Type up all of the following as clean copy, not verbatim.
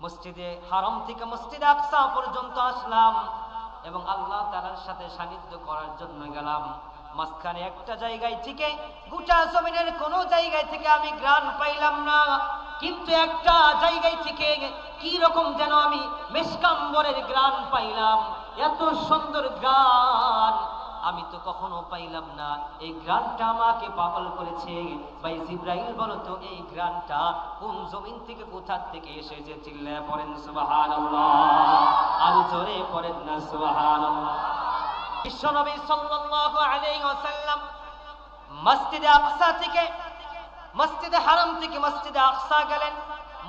মসজিদে হারাম থেকে মসজিদে আকসা পর্যন্ত আসলাম এবং আল্লাহ তাআলার সাথে সান্নিধ্য করার জন্য গেলাম। মাঝখানে একটা জায়গায় থেকে গোটা জমিনের কোনো জায়গায় থেকে আমি ঘ্রাণ পাইলাম না, কিন্তু একটা জায়গায় থেকে কি রকম যেন আমি মেশকাম্বরের ঘ্রাণ পাইলাম। এত সুন্দর ঘ্রাণ আমি তো কখনো পাইলাম না। এই ঘ্রাণটা আমাকে পাগল করেছে। ভাই জিবরাইল বলো তো এই ঘ্রাণটা কোন জমিন থেকে কোথা থেকে এসেছে? চিল্লায় পড়েন সুবহানাল্লাহ, আর জোরে পড়েন না সুবহানাল্লাহ। বিশ্বনবী সাল্লাল্লাহু আলাইহি ওয়াসাল্লাম মসজিদে আকসা থেকে মসজিদে হারাম থেকে মসজিদে আকসা গেলেন।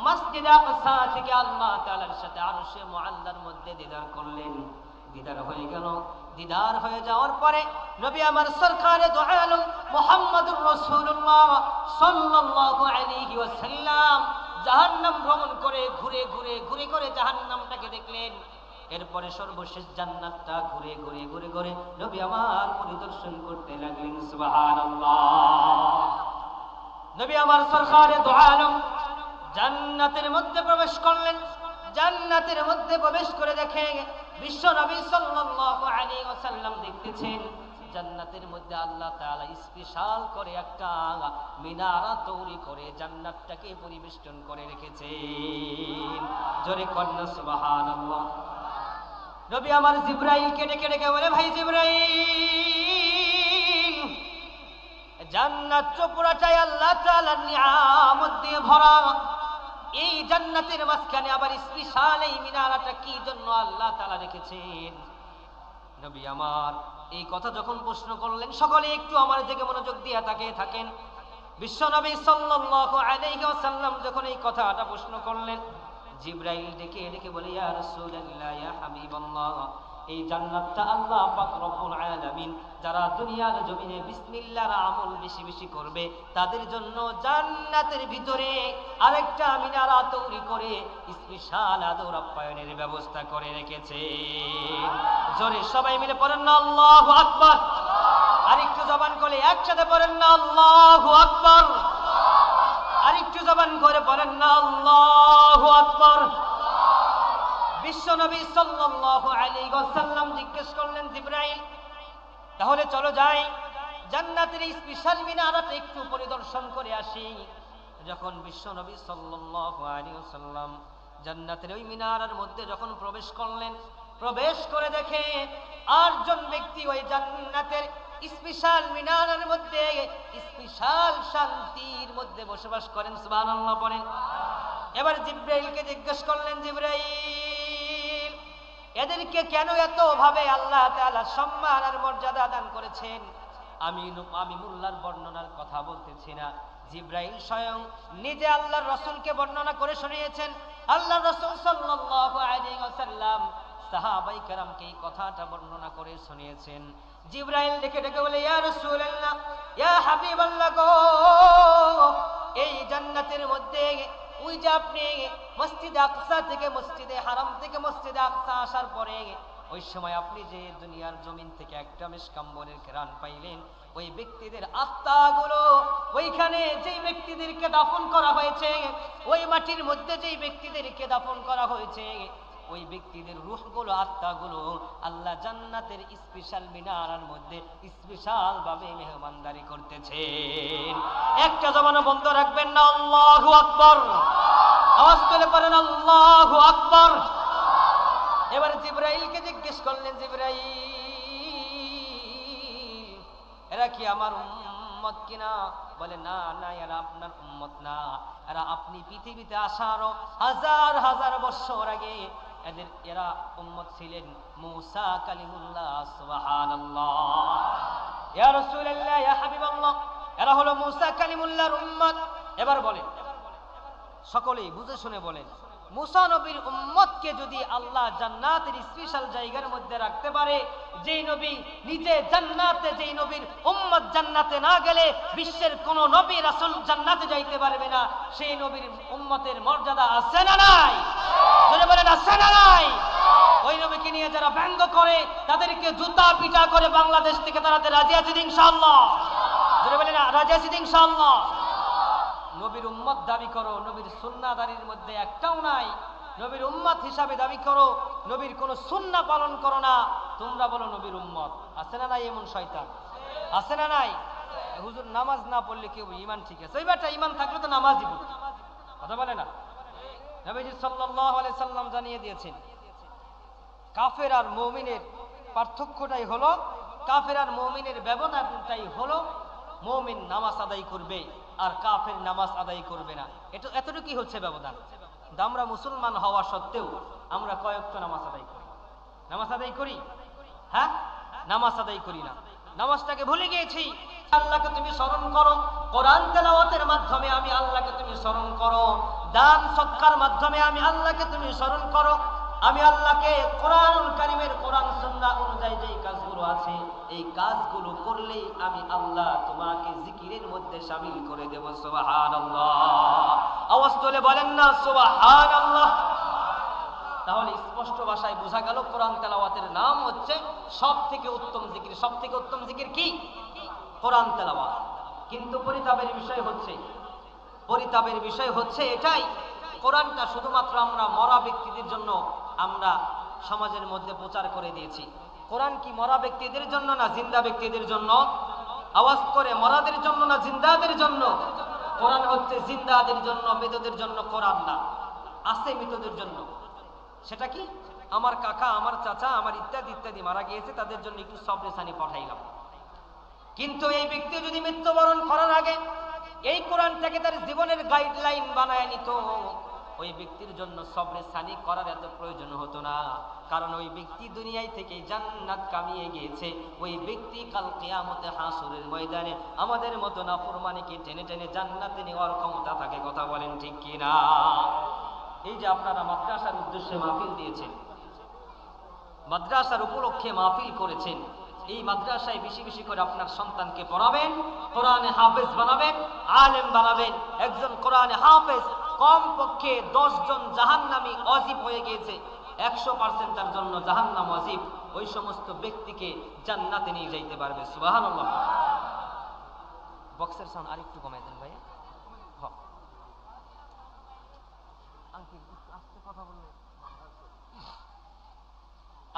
মসজিদে আকসা থেকে আল্লাহ তাআলার সাথে আরশে মুআল্লার মধ্যে দিদার করলেন। দিদার হয়ে গেল। দিদার হয়ে যাওয়ার পরে নবী আমার সরকারে দো আলম মুহাম্মদুর রাসূলুল্লাহ সাল্লাল্লাহু আলাইহি ওয়াসাল্লাম জাহান্নাম ভ্রমণ করে ঘুরে ঘুরে ঘুরে ঘুরে জাহান্নামটাকে দেখলেন। এরপরে সর্বশেষ জান্নাতটা ঘুরে ঘুরে ঘুরে ঘুরে নবী আমার পরিদর্শন করতে লাগলেন। সুবহানাল্লাহ। নবী আমার সরকারে দো আলম জান্নাতের মধ্যে প্রবেশ করলেন। জান্নাতের মধ্যে প্রবেশ করে দেখে বিশ্ব নবী সাল্লাল্লাহু আলাইহি ওয়াসাল্লাম দেখতেছেন জান্নাতের মধ্যে আল্লাহ তাআলা স্পেশাল করে একটা মিনারা তৈরি করে জান্নাতটাকে পরিবেষ্টন করে রেখেছেন। জোরে কন্না সুবহানাল্লাহ। নবী আমার জিবরাইলকে ডেকে ডেকে বলে, ভাই জিবরাইল, জান্নাত পুরাটাই আল্লাহ তাআলার নিয়ামত দিয়ে ভরা। এই জান্নাতের মাঝখানে আবার স্পেশাল এই মিনারাটা কি জন্য আল্লাহ তাআলা রেখেছেন? নবী আমার এই কথা যখন প্রশ্ন করলেন, সকলে একটু আমার দিকে মনোযোগ দিয়ে তাকিয়ে থাকেন। বিশ্ব নবী সাল্লাল্লাহু আলাইহি ওয়াসাল্লাম যখন এই কথাটা প্রশ্ন করলেন, জিবরাইল ডেকে ডেকে বলে, ইয়া রাসূলুল্লাহ, ইয়া হাবিবাল্লাহ, এই জান্নাতটা আল্লাহ পাক রব্বুল আলামিন যারা দুনিয়ার জমিনে বিসমিল্লাহর আমল বেশি বেশি করবে তাদের জন্য জান্নাতের ভিতরে আরেকটা মিনারা তৈরি করে স্পেশাল আদর আপ্যায়নের ব্যবস্থা করে রেখেছে। জোরে সবাই মিলে পড়েন না আল্লাহু আকবার। আরেকটু জবান করে একসাথে পড়েন না আল্লাহু আকবার। আরেকটু জবান করে পড়েন না আল্লাহু আকবার। বিশ্ব নবী সাল্লাল্লাহু আলাইহি ওয়াসাল্লাম জিজ্ঞেস করলেন, জিবরাইল, তাহলে চলো যাই জান্নাতের এই স্পেশাল মিনারাটা একটু পরিদর্শন করে আসি। যখন বিশ্ব নবী সাল্লাল্লাহু আলাইহি ওয়াসাল্লাম জান্নাতের ওই মিনারার মধ্যে যখন প্রবেশ করলেন, প্রবেশ করে দেখে আটজন ব্যক্তি ওই জান্নাতের স্পেশাল মিনারার মধ্যে স্পেশাল শান্তির মধ্যে বসবাস করেন। সুবহানাল্লাহ পড়েন। এবার জিবরাইলকে জিজ্ঞেস করলেন, জিবরাইল, এদেরকে কেন এত ভাবে আল্লাহ তাআলা সম্মান আর মর্যাদা দান করেছেন? আমি মোল্লার বর্ণনার কথা বলতেছি না, জিবরাইল স্বয়ং নিজে আল্লাহর রাসূলকে বর্ণনা করে শুনিয়েছেন। আল্লাহর রাসূল সাল্লাল্লাহু আলাইহি ওয়াসাল্লাম সাহাবায়ে কেরামকে এই কথাটা বর্ণনা করে শুনিয়েছেন। জিবরাইল ডেকে ডেকে বলে, ইয়া রাসূলুল্লাহ, ইয়া হাবিবাল্লাহ গো, এই জান্নাতের মধ্যে ওই যে আপনি মসজিদে আকসা থেকে মসজিদে হারাম থেকে মসজিদে আকসা আসার পরে ওই সময় আপনি যে দুনিয়ার জমিন থেকে একটা মেশকাম্বরের ঘ্রাণ পাইলেন, ওই ব্যক্তিদের আত্মাগুলো ওইখানে যেই ব্যক্তিদেরকে দাফন করা হয়েছে, ওই মাটির মধ্যে যেই ব্যক্তিদেরকে দাফন করা হয়েছে, ওই ব্যক্তিদের রূহগুলো আত্মাগুলো আল্লাহ জান্নাতের স্পেশাল মিনারার মধ্যে স্পেশাল ভাবে মেহমানদারি করতেছেন। একটা জবানও বন্ধ রাখবেন না। আল্লাহু আকবার। আওয়াজ তুলে পড়েন আল্লাহু আকবার। এবার জিবরাইলকে জিজ্ঞেস করলেন, জিবরাইল, এরা কি আমার উম্মত কিনা? বলে, না না, এরা আপনার উম্মত না, এরা আপনি পৃথিবীতে আসারও হাজার হাজার বছর আগে এরা উম্মত ছিলেন মূসা কালিমুল্লাহ। সুবহানাল্লাহ। ইয়া রাসূলুল্লাহ, ইয়া হাবিবাল্লাহ, এরা হলো মূসা কালিমুল্লাহর উম্মত। এবার বলেন, সকলেই বুঝে শুনে বলেন, মূসা নবীর উম্মতকে যদি আল্লাহ জান্নাতের স্পেশাল জায়গার মধ্যে রাখতে পারে, যেই নবী নিজে জান্নাতে, যেই নবীর উম্মত জান্নাতে না গেলে বিশ্বের কোন নবী রাসূল জান্নাতে যাইতে পারবে না, সেই নবীর উম্মতের মর্যাদা আছে না নাই? জোরে বলেন, আছে না নাই? ওই নবীকে নিয়ে যারা ব্যঙ্গ করে তাদেরকে জুতা পিটা করে বাংলাদেশ থেকে তাড়াতে রাজি আছি ইনশাআল্লাহ। জোরে বলেন, রাজি আছি ইনশাআল্লাহ। নবীর উম্মত দাবি করো, নবীর সুন্নাহদারির মধ্যে একটাও নাই, নবীর উম্মত হিসাবে দাবি করো, নবীর কোন সুন্নাহ পালন করো না, তোমরা বলো নবীর উম্মত। আছে না নাই এমন শয়তান? আছে না নাই? হুজুর নামাজ না পড়লে কেউ ঈমান ঠিক আছে, ওই বেটা ঈমান থাকলে তো নামাজই পড়তো, কথা বলে না? নবীজি সাল্লাল্লাহু আলাইহি সাল্লাম জানিয়ে দিয়েছেন কাফের আর মুমিনের পার্থক্যটাই হলো, কাফের আর মুমিনের ব্যবধানটাই হলো মুমিন নামাজ আদায় করবে আর কাফের নামাজ আদায় করবে না। এটা এতটুকুই হচ্ছে ব্যবধান। কিন্তু আমরা মুসলমান হওয়া সত্ত্বেও আমরা কয়েকত নামাজ আদায় করি, নামাজ আদায় করি, হ্যাঁ নামাজ আদায় করি না, নামাজটাকে ভুলে গিয়েছি। আল্লাহকে তুমি স্মরণ করো, কোরআন তেলাওয়াতের মাধ্যমে আমি আল্লাহকে তুমি স্মরণ করো, দান সদকার মাধ্যমে আমি আল্লাহকে তুমি স্মরণ করো। আমি আল্লাহকে কোরআনুল কারীমের কোরআন সুন্নাহ অনুযায়ী যেই কাজগুলো আছে এই কাজগুলো করলেই আমি আল্লাহ তোমাকে জিকিরের মধ্যে শামিল করে দেব। সুবহানাল্লাহ, আওয়াজ তুলে বলেন না সুবহানাল্লাহ। তাহলে স্পষ্ট ভাষায় বোঝা গেল কোরআন তেলাওয়াতের নাম হচ্ছে সবথেকে উত্তম জিকির। সবথেকে উত্তম জিকির কি? কোরআন তেলাওয়াত। কিন্তু পরিতাপের বিষয় হচ্ছে এটাই, কোরআনটা শুধুমাত্র আমরা মরা ব্যক্তিদের জন্য আমরা সমাজের মধ্যে প্রচার করে দিয়েছি। কোরআন কি মরা ব্যক্তিদের জন্য না জিন্দা ব্যক্তিদের জন্য? আওয়াজ করে, মরাদের জন্য না জিন্দাদের জন্য? কোরআন হচ্ছে জিন্দাদের জন্য, মৃতদের জন্য কোরআন না। আছে মৃতদের জন্য, সেটা কি? আমার কাকা, আমার চাচা, আমার ইত্যাদি ইত্যাদি মারা গিয়েছে, তাদের জন্য একটু সবরে সানি পাঠাইলাম। কিন্তু এই ব্যক্তি যদি মৃত্যুবরণ করার আগে এই কোরআনটাকে তার জীবনের গাইডলাইন বানায় নিত, ওই ব্যক্তির জন্য সবরে সানি করার এত প্রয়োজন হতো না। কারণ ওই ব্যক্তি দুনিয়ায় থেকে জান্নাত কামিয়ে গিয়েছে। ওই ব্যক্তি কাল কিয়ামতে হাসরের ময়দানে আমাদের মতো নাফরমানিকে টেনে টেনে জান্নাতে নেওয়ার ক্ষমতা থাকে। কথা বলেন ঠিক কিনা? এই যে আপনারা মাদ্রাসার উদ্দেশ্যে মাহফিল দিয়েছেন, মাদ্রাসার উপলক্ষে মাহফিল করেছেন, এই মাদ্রাসায় বেশি বেশি করে আপনার সন্তানকে পড়াবেন, কোরআনে হাফেজ বানাবেন, আলেম বানাবেন। একজন কোরআনে হাফেজ কমপক্ষে 10 জন জাহান্নামী ওয়াজিব হয়ে গিয়েছে, 100% তার জন্য জাহান্নাম ওয়াজিব। ওই সমস্ত ব্যক্তিকে জান্নাতে নিয়ে যাইতে পারবে। সুবহানাল্লাহ। বক্সের সাউন্ড আরেকটু কমাই দেন ভাইয়া।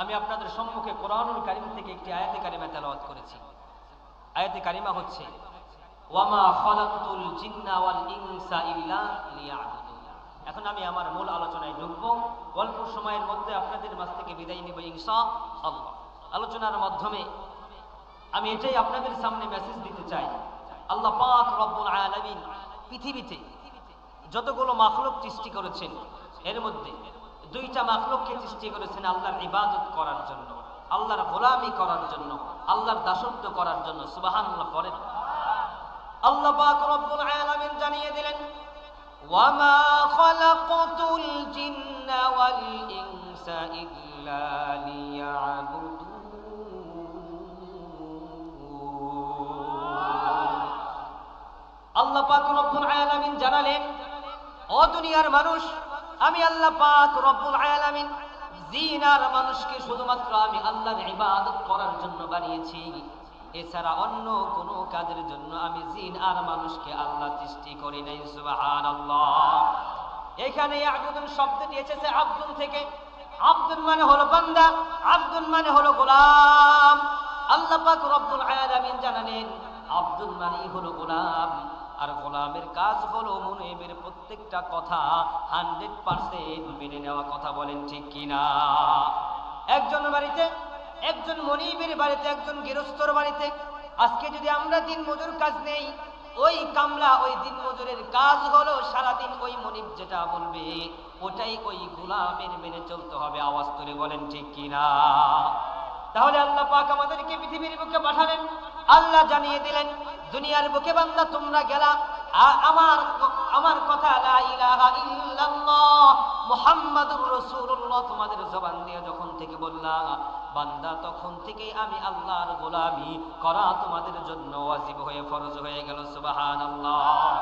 আমি আপনাদের সম্মুখে কোরআনুল কারীম থেকে একটি আয়াতে কারিমা তেলাওয়াত করেছি। আয়াতে কারিমা হচ্ছে ওয়ামা খালাকতুল জিন্না ওয়াল ইনসা ইল্লা লিয়াবুদুন। এখন আমি আমার মূল আলোচনায় ঢুকব। অল্প সময়ের মধ্যে আপনাদের মাঝ থেকে বিদায় নিব ইনশাআল্লাহ। আলোচনার মাধ্যমে আমি এটাই আপনাদের সামনে মেসেজ দিতে চাই। আল্লাহ পাক রব্বুল আলামিন পৃথিবীতে যতগুলো মাখলুক সৃষ্টি করেছেন এর মধ্যে 2টা মাখলুককে সৃষ্টি করেছেন আল্লাহর ইবাদত করার জন্য, আল্লাহর গোলামি করার জন্য, আল্লাহর দাসত্ব করার জন্য। সুবহানাল্লাহ পড়েন। আল্লাহ পাক রব্বুল আলামিন জানিয়ে দিলেন ওয়ামা খালাকতুল জিন্না ওয়াল ইনসা ইল্লা লিয়াবুদুন। আল্লাহ পাক রব্বুল আলামিন জানালেন, ও দুনিয়ার মানুষ, আমি আল্লাহ পাক রব্বুল আলামিন জিন আর মানুষকে শুধুমাত্র আমি আল্লাহর ইবাদত করার জন্য বানিয়েছি। এছাড়া অন্য কোনো কাজের জন্য আমি জিন আর মানুষকে আল্লাহ সৃষ্টি করি নাই। সুবহানাল্লাহ। এখানে ইয়াবুদুন শব্দটি এসেছে আব্দুন থেকে। আব্দুন মানে হলো বান্দা, আব্দুন মানে হলো গোলাম। আল্লাহ পাক রব্বুল আলামিন জানালেন আব্দুন মানেই হলো গোলাম, আর গোলামের কাজ হলো মুনিবের প্রত্যেকটা কথা 100% মেনে নেওয়া। কথা বলেন ঠিক কিনা? একজন বাড়িতে, একজন মুনিবের বাড়িতে, একজন গৃহস্থর বাড়িতে আজকে যদি আমরা দিন মজুর কাজ নেই, ওই কামলা, ওই দিন মজুরের কাজ হলো সারাদিন ওই মুনিব যেটা বলবে ওটাই ওই গোলামের মেনে চলতে হবে। আওয়াজ তুলে বলেন ঠিক কিনা? তাহলে আল্লাহ পাক আমাদেরকে পৃথিবীর বুকে পাঠালেন, আল্লাহ জানিয়ে দিলেন দুনিয়ার বুকে বান্দা তোমরা গেলা, আমার কথা লা ইলাহা ইল্লাল্লাহ মুহাম্মাদুর রাসূলুল্লাহ তোমাদের জবান দিয়ে যখন থেকে বললা বান্দা, তখন থেকে আমি আল্লাহর গোলামি করা তোমাদের জন্য ওয়াজিব হয়ে ফরজ হয়ে গেল। সুবহানাল্লাহ।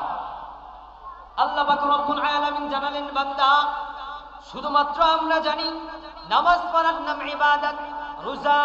আল্লাহ পাক রব্বুল আলামিন জানালেন বান্দা, শুধুমাত্র আমরা জানি নামাজ পড়ার নাম ইবাদত, রোজা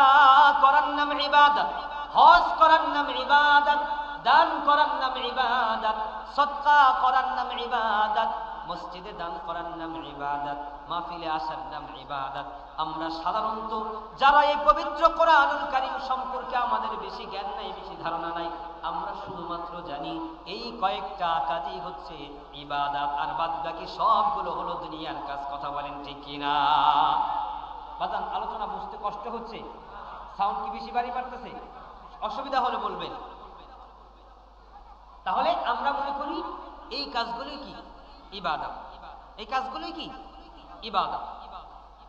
করার নাম ইবাদত, হজ করার নাম ইবাদত, দান করার নাম ইবাদত, সদকা করার নাম ইবাদত, মসজিদে দান করার নাম ইবাদত, মাহফিলে আসার নাম ইবাদত। আমরা সাধারণত যারা এই পবিত্র কোরআনুল কারীম সম্পর্কে আমাদের বেশি জ্ঞান নাই, বেশি ধারণা নাই, আমরা শুধুমাত্র জানি এই কয়েকটা কাজই হচ্ছে ইবাদত, আর বাদ বাকি সবগুলো হলো দুনিয়ার কাজ। কথা বলেন ঠিক কিনা? বাজান, আলোচনা বুঝতে কষ্ট হচ্ছে? সাউন্ড কি বেশি বাড়ি বাড়তেছে? অসুবিধা হলে বলবেন। তাহলে আমরা মনে করি এই কাজগুলোই কি ইবাদত, এই কাজগুলোই কি ইবাদত।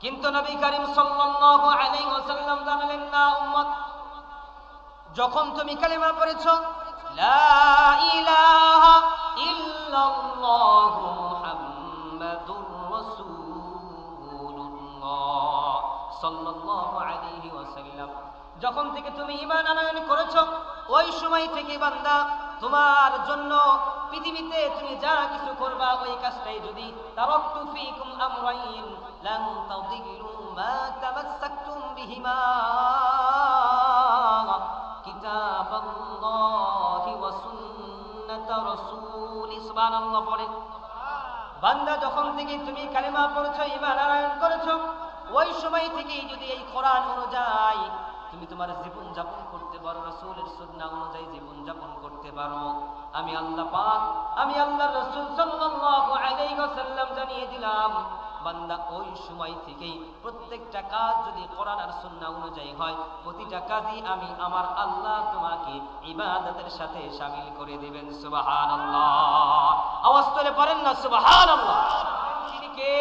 কিন্তু নবী করিম সাল্লাল্লাহু আলাইহি ওয়াসাল্লাম জানালেন, না উম্মত, যখন তুমি কালিমা পড়েছো লা ইলাহা ইল্লাল্লাহু মুহাম্মাদুর রাসূলুল্লাহ সাল্লাল্লাহু আলাইহি ওয়াসাল্লাম, যখন থেকে তুমি ঈমান আনয়ন করেছো ওই সময় থেকে বান্দা তোমার জন্য পৃথিবীতে তুমি যা কিছু করবা ওই কাজটাই যদি তারাকতু ফীকুম আমরাইন লান তাদিল্লু মা তামাসসাকতুম বিহিমা কিতাবাল্লাহি ওয়া সুন্নাত রাসূলি। সুবহানাল্লাহ পড়ে। বান্দা যখন থেকে তুমি কালেমা পড়েছো, ঈমান আনয়ন করেছো, ওই সময় থেকেই যদি এই কোরআন অনুযায়ী তুমি তোমার জীবন যাপন করতে পারো, রাসূলের সুন্নাহ অনুযায়ী জীবন যাপন করতে পারো, আমি আল্লাহ পাক, আমি আল্লাহর রাসূল সাল্লাল্লাহু আলাইহি ওয়াসাল্লাম জানিয়ে দিলাম, বান্দা ওই সময় থেকেই প্রত্যেকটা কাজ যদি কোরআন আর সুন্নাহ অনুযায়ী হয়, প্রতিটা কাজই আমি আমার আল্লাহ তোমাকে ইবাদতের সাথে শামিল করে দিবেন। সুবহানাল্লাহ। আওয়াজ তুলে পড়েন না সুবহানাল্লাহ। তিনি কে?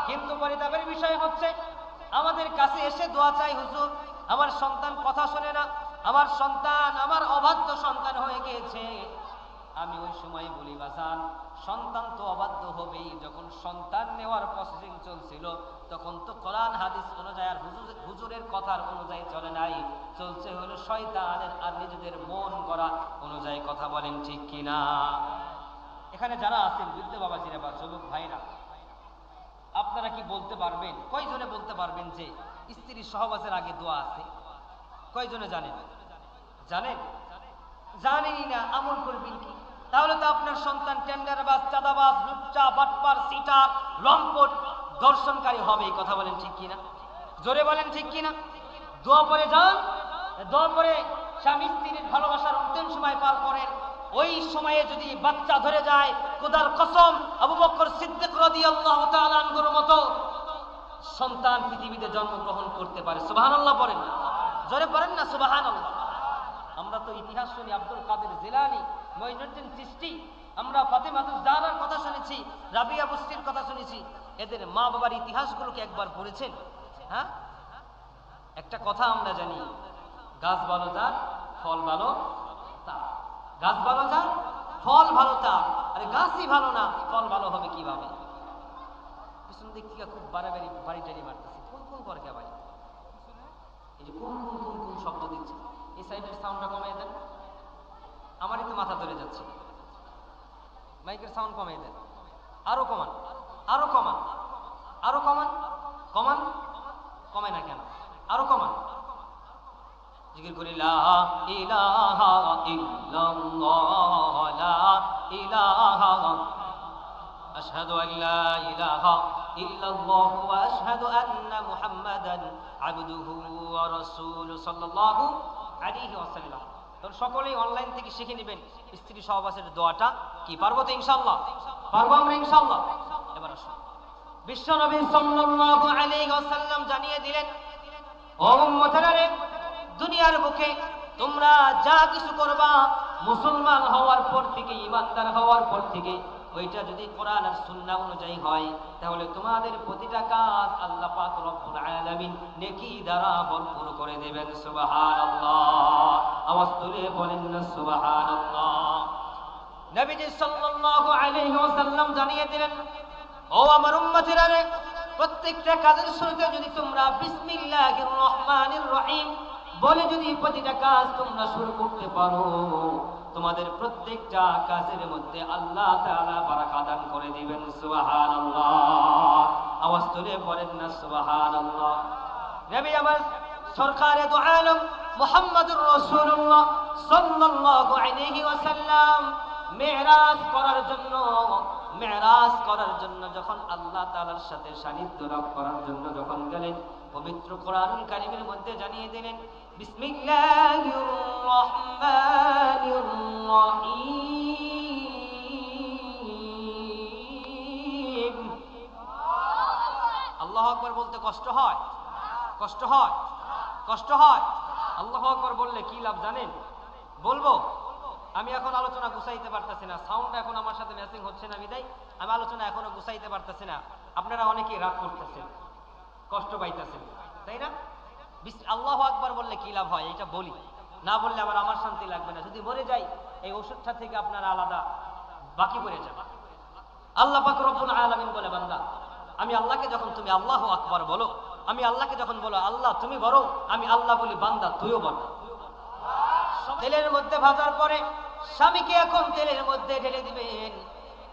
কিন্তু পরিতাপের বিষয় হচ্ছে আমাদের কাছে এসে দোয়া চাই, হুজুর আমার সন্তান কথা শোনে না, আমার সন্তান আমার অবাধ্য সন্তান হয়ে গিয়েছে। আমি ওই সময় বলি, বাজান, সন্তান তো অবাধ্য হবেই। যখন সন্তান নেওয়ার প্রসেসিং চলছিল তখন তো কোরআন হাদিস অনুযায়ী আর হুজুরের কথার অনুযায়ী চলে নাই, চলছে হলো শয়তানের আর নিজেদের মন করা অনুযায়ী। কথা বলেন ঠিক কিনা? এখানে যারা আছেন বৃদ্ধ বাবাজিরা বা যুবক ভাইরা, আপনারা কি বলতে পারবেন, কয়জনে বলতে পারবেন যে স্ত্রীর সহবাসের আগে দোয়া আছে? কয়জনে জানেন? জানেন? জানেনই না, আমল করবেন কি? তাহলে তো আপনার সন্তান টেন্ডারবাজ, চাঁদাবাজ, লুচ্চা, বাটপার, সিটার, লম্পট, দর্শনকারী হবে। কথা বলেন ঠিক কিনা? জোরে বলেন ঠিক কিনা? দোয়া পরে যান, দোয়া পরে স্বামী স্ত্রীর ভালোবাসার অন্তিম সময় পার করেন। ওই সময়ে যদি বাচ্চা ধরে যায়, খোদার কসম আবু বকর সিদ্দিক রাদিয়াল্লাহু তাআলা আনহুর মতো সন্তান পৃথিবীতে জন্মগ্রহণ করতে পারে। সুবহানাল্লাহ পড়েন না? জোরে পড়েন না সুবহানাল্লাহ। আমরা তো ইতিহাস শুনি, আব্দুল কাদের জিলানী, মঈনুদ্দিন চিশতি, আমরা ফাতেমাতুজ জাহরার কথা শুনেছি, রাবিয়া বুসরির কথা শুনেছি। এদের মা বাবার ইতিহাসগুলোকে একবার পড়েছেন? হ্যাঁ, একটা কথা আমরা জানি, গাছ ভালো যার ফল ভালো তার। গাছ ভালো যার ফল ভালো তার। আরে গাছই ভালো না, ফল ভালো হবে কিভাবে? পিছন দিক থেকে খুব বাড়াবাড়ি বাড়ি টাড়ি মারতেছে। কোন কোন করে কে বাড়ি? এই যে কোন কোন কোন কোন শব্দ দিচ্ছে, এই সাইডের সাউন্ডটা কমিয়ে দেন। আমারই তো মাথা ধরে যাচ্ছে। মাইকের সাউন্ড কমিয়ে দেন, আরো কমান, আরো কমান, আরো কমান, কমান, কমে না কেন? আরো কমান। জিকির করি লা ইলাহা ইল্লাল্লাহ, লা ইলাহা, আশহাদু আল্লা ইলাহা ইল্লাল্লাহ ওয়া আশহাদু আন্না মুহাম্মাদান আবদুহু ওয়া রাসূলুহু সাল্লাল্লাহু আলাইহি ওয়াসাল্লাম। তোর সকলেই অনলাইন থেকে শিখে নেবেন স্ত্রী সহবাসের দোয়াটা কি। পারবো তো ইনশাআল্লাহ? পারবো আমরা ইনশাআল্লাহ। এবার আসুন, বিশ্ব নবী সাল্লাল্লাহু আলাইহি ওয়াসাল্লাম জানিয়ে দিলেন, ও উম্মতেরা রে, দুনিয়ার বুকে তোমরা যা কিছু করবা মুসলমান হওয়ার পর থেকে, ইমানদার হওয়ার পর থেকে, ওইটা যদি কোরআন আর সুন্নাহ অনুযায়ী হয়, তাহলে তোমাদের প্রতিটা কাজ আল্লাহ পাক রব্বুল আলামিন নেকি দ্বারা ভরপুর করে দেবেন। সুবহানাল্লাহ। আওয়াজ তুলে বলেন না সুবহানাল্লাহ। নবীজি সাল্লাল্লাহু আলাইহি ওয়াসাল্লাম জানিয়ে দিলেন, ও আমার উম্মতেরা রে, প্রত্যেকটা কাজের শুরুতে যদি তোমরা বিসমিল্লাহির রহমানির রহিম বলে যদি প্রতিটা কাজ তোমরা শুরু করতে পারো, তোমাদের প্রত্যেকটা কাজের মধ্যে আল্লাহ তাআলা বারাকা দান করে দিবেন। সুবহানাল্লাহ। আওয়াজ তুলে পড়েন না সুবহানাল্লাহ। নবী আমার সরকারে দু আলম মুহাম্মদুর রাসূলুল্লাহ সাল্লাল্লাহু আলাইহি ওয়াসাল্লাম মেরাজ করার জন্য মেরাজ করার জন্য যখন আল্লাহ তাআলার সাথে সান্নিধ্য লাভ করার জন্য যখন গেলেন, পবিত্র কোরআনুল কারীমের মধ্যে জানিয়ে দিলেন বিসমিল্লাহির রহমানির রহিম। আল্লাহু আকবার বলতে কষ্ট হয়? কষ্ট হয়? কষ্ট হয়? আল্লাহু আকবার বললে কি লাভ জানেন? বলবো? আমি এখন আলোচনা গুছাইতে পারতেছি না, সাউন্ড এখন আমার সাথে ম্যাচিং হচ্ছে না বিদায় আমি আলোচনা এখনো গুছাইতে পারতেছি না। আপনারা অনেকেই রাগ করতেছেন, কষ্ট পাইতেছেন, তাই না? আল্লাহু আকবার বললে কি লাভ হয় এটা বলি, না বললে আমার শান্তি লাগবে না। যদি মরে যাই এই ওষুধটা থেকে আপনারা আলাদা বাকি পড়ে যাবে। আল্লাহ পাক রব্বুল আলামিন বলে, বান্দা আমি আল্লাহকে যখন তুমি আল্লাহু আকবার বলো, আমি আল্লাহকে যখন বলো আল্লাহ তুমি বলো, আমি আল্লাহ বলি বান্দা তুইও বল। তেলের মধ্যে ভাজার পরে স্বামীকে এখন তেলের মধ্যে ঢেলে দিবেন,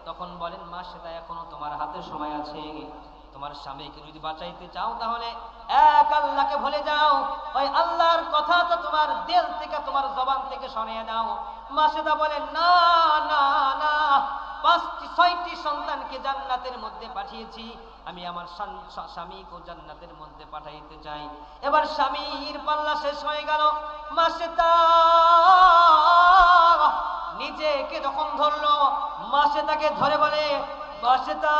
তখন বলেন মা সেটা এখনো তোমার হাতে সময় আছে। তোমার স্বামীকে যদি বাঁচাইতে চাও তাহলে এক আল্লাহকে ভুলে যাও, ওই আল্লাহর কথা তো তোমার দিল থেকে তোমার জবান থেকে সরিয়ে দাও। মা সেটা বলেন না না না, 5-6টি সন্তানকে জান্নাতের মধ্যে পাঠিয়েছি, আমি আমার স্বামীকে জান্নাতের মধ্যে পাঠাইতে চাই। এবার স্বামীর পাল্লা শেষ হয়ে গেল। মা সেটা নিজেকে যখন ধরলো, মা সেটাকে ধরে বলে মা সেটা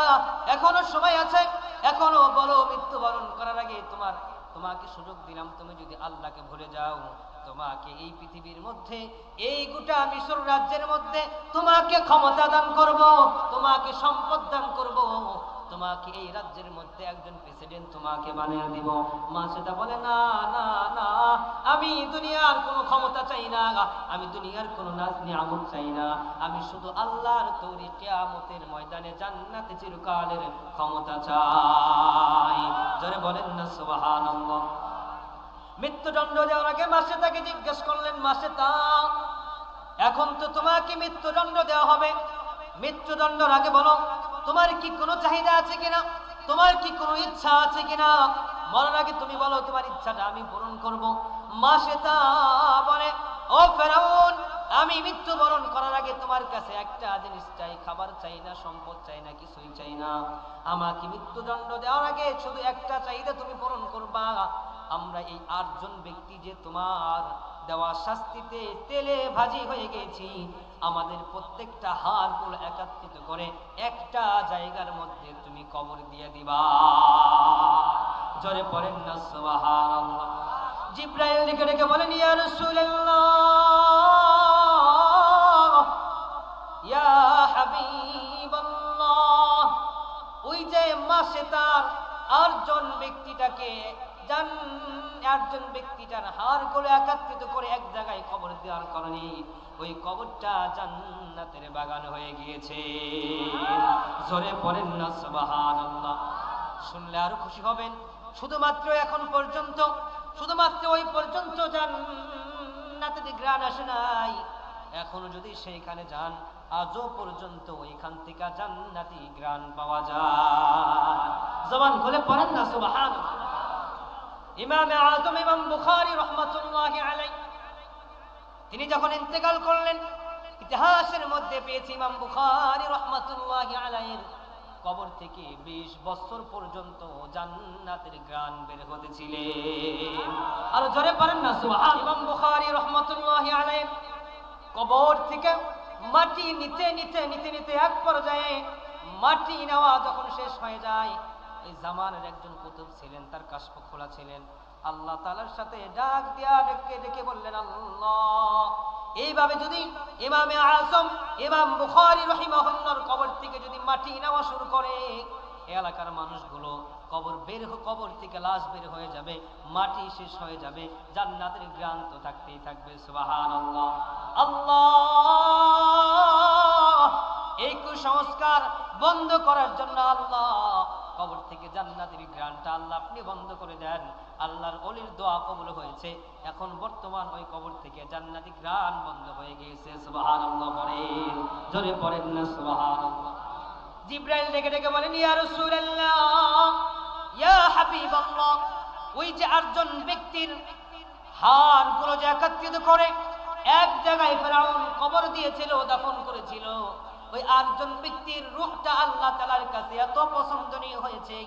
এখনো সময় আছে, এখনো বলো, মৃত্যুবরণ করার আগে তোমাকে সুযোগ দিলাম, তুমি যদি আল্লাহকে ভুলে যাও তোমাকে এই পৃথিবীর মধ্যে, এই গোটা মিশর রাজ্যের মধ্যে তোমাকে ক্ষমতা দান করব, তোমাকে সম্পদ দান করব, তোমাকে এই রাজ্যের মধ্যে একজন প্রেসিডেন্ট তোমাকে বানিয়ে দিব। মা সেটা বলে না না না, আমি দুনিয়ার কোনো ক্ষমতা চাই না, আমি দুনিয়ার কোনো নাজ নিয়ামত চাই না, আমি শুধু আল্লাহর তৈরি কিয়ামতের ময়দানে জান্নাতে চিরকালের ক্ষমতা চাই। জোরে বলেন না সুবহানাল্লাহ। মৃত্যুদণ্ড দেওয়ার আগে মা সেটাকে জিজ্ঞেস করলেন, মা সেটা এখন তো তোমাকে মৃত্যুদণ্ড দেওয়া হবে, মৃত্যুদণ্ডের আগে বলো তোমার কি কোনো চাহিদা আছে কিনা, তোমার কি কোনো ইচ্ছা আছে কিনা, মরার আগে তুমি বলো তোমার ইচ্ছাটা আমি পূরণ করব। মা সেটা বলে, ও ফেরাউন, আমি মৃত্যুবরণ করার আগে তোমার কাছে একটা জিনিস চাই, খাবার চাই না, সম্পদ চাই না, কিছুই চাই না, আমাকে মৃত্যুদণ্ড দেওয়ার আগে শুধু একটা চাহিদা তুমি পূরণ করবা। আমরা এই 8 জন ব্যক্তি যে তোমার দেওয়া শাস্তিতে তেলে ভাজি হয়ে গেছি, আমাদের প্রত্যেকটা হাড়গুলো একত্রিত করে একটা জায়গার মধ্যে তুমি কবর দিয়ে দিবা। জোরে পড়েন না সুবহানাল্লাহ। জিবরাইল ডেকে ডেকে বলেন, ইয়া রাসূলুল্লাহ, ইয়া হাবিবাল্লাহ, ওই যে মাসে তার 8 জন ব্যক্তিটাকে একজন ব্যক্তিটার হাড়গুলো একত্রিত করে এক জায়গায় কবর দেওয়ার কারণে ওই কবরটা জান্নাতের বাগান হয়ে গিয়েছে। জোরে পড়েন না সুবহানাল্লাহ। শুনলে আরো খুশি হবেন। শুধুমাত্র এখন পর্যন্ত, শুধুমাত্র ওই পর্যন্ত জান্নাতের ঘ্রাণ আসে নাই, এখনো যদি সেইখানে যান আজও পর্যন্ত ওইখান থেকে জান্নাতি ঘ্রাণ পাওয়া যায়। জবান খুলে পড়েন না সুবহানাল্লাহ। ইমাম আযম ইমাম বুখারী রাহমাতুল্লাহি আলাইহি তিনি যখন ইন্তেকাল করলেন, ইতিহাসের মধ্যে পেয়েছি ইমাম বুখারী রাহমাতুল্লাহি আলাইহির কবর থেকে 20 বছর পর্যন্ত জান্নাতের ঘ্রাণ বের হতেছিলেন। আর জোরে পড়েন না সুবহান। ইমাম বুখারী রাহমাতুল্লাহি আলাইহি কবর থেকে মাটি নিতে নিতে নিতে নিতে এক পর্যায়ে মাটি নেওয়া যখন শেষ হয়ে যায়, এই জামানের একজন কুতুব ছিলেন, তার কাশফ খোলা ছিলেন, আল্লাহ তাআলার সাথে ডাক দিয়া ডেকে ডেকে বললেন, আল্লাহ, এইভাবে যদি ইমামে আযম ইমাম বুখারী রাহিমাহুল্লাহর কবর থেকে যদি মাটি নেওয়া শুরু করে, এই এলাকার মানুষগুলো কবর থেকে লাশ বের হয়ে যাবে, মাটি শেষ হয়ে যাবে, জান্নাতের ঘ্রাণ তো থাকতেই থাকবে। সুবহানাল্লাহ। আল্লাহ, এই কুসংস্কার বন্ধ করার জন্য আল্লাহ কবর থেকে জান্নাতের ঘ্রাণটা আল্লাহ আপনি বন্ধ করে দেন। আল্লাহর ওলির দোয়া কবুল হয়েছে, এখন বর্তমান ওই কবর থেকে জান্নাতি ঘ্রাণ বন্ধ হয়ে গিয়েছে। সুবহানাল্লাহ পড়েন, জোরে পড়েন না সুবহানাল্লাহ। জিবরাইল ডেকে ডেকে বলেন, ইয়া রাসূলুল্লাহ, ইয়া হাবিবাল্লাহ, ওই যে 8 জন ব্যক্তির হাড়গুলো যে একত্রিত করে এক জায়গায় ফেরাউন কবর দিয়েছিল, দাফন করেছিল, ওই 8 জন ব্যক্তির রূহটা আল্লাহ তাআলার কাছে এত পছন্দনীয় হয়েছে,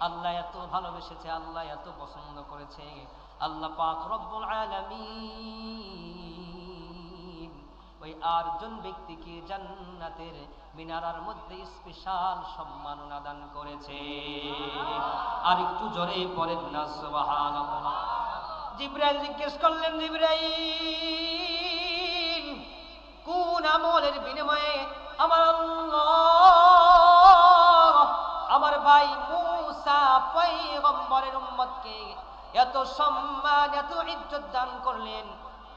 আল্লাহ এত ভালোবেসেছে, আল্লাহ এত পছন্দ করেছে, আল্লাহ পাক রব্বুল আলামিন ওই 8 জন ব্যক্তিকে জান্নাতের মিনারার মধ্যে স্পেশাল সম্মাননা দান করেছে। আর একটু জোরে পড়েন না সুবহানাল্লাহ। জিবরাইল জিজ্ঞেস করলেন, জিবরাইল কোন আমলের বিনিময়ে আমার আল্লাহ আমার ভাই মূসা পয়গম্বরের উম্মতকে এত সম্মান এত ইজ্জত দান করলেন?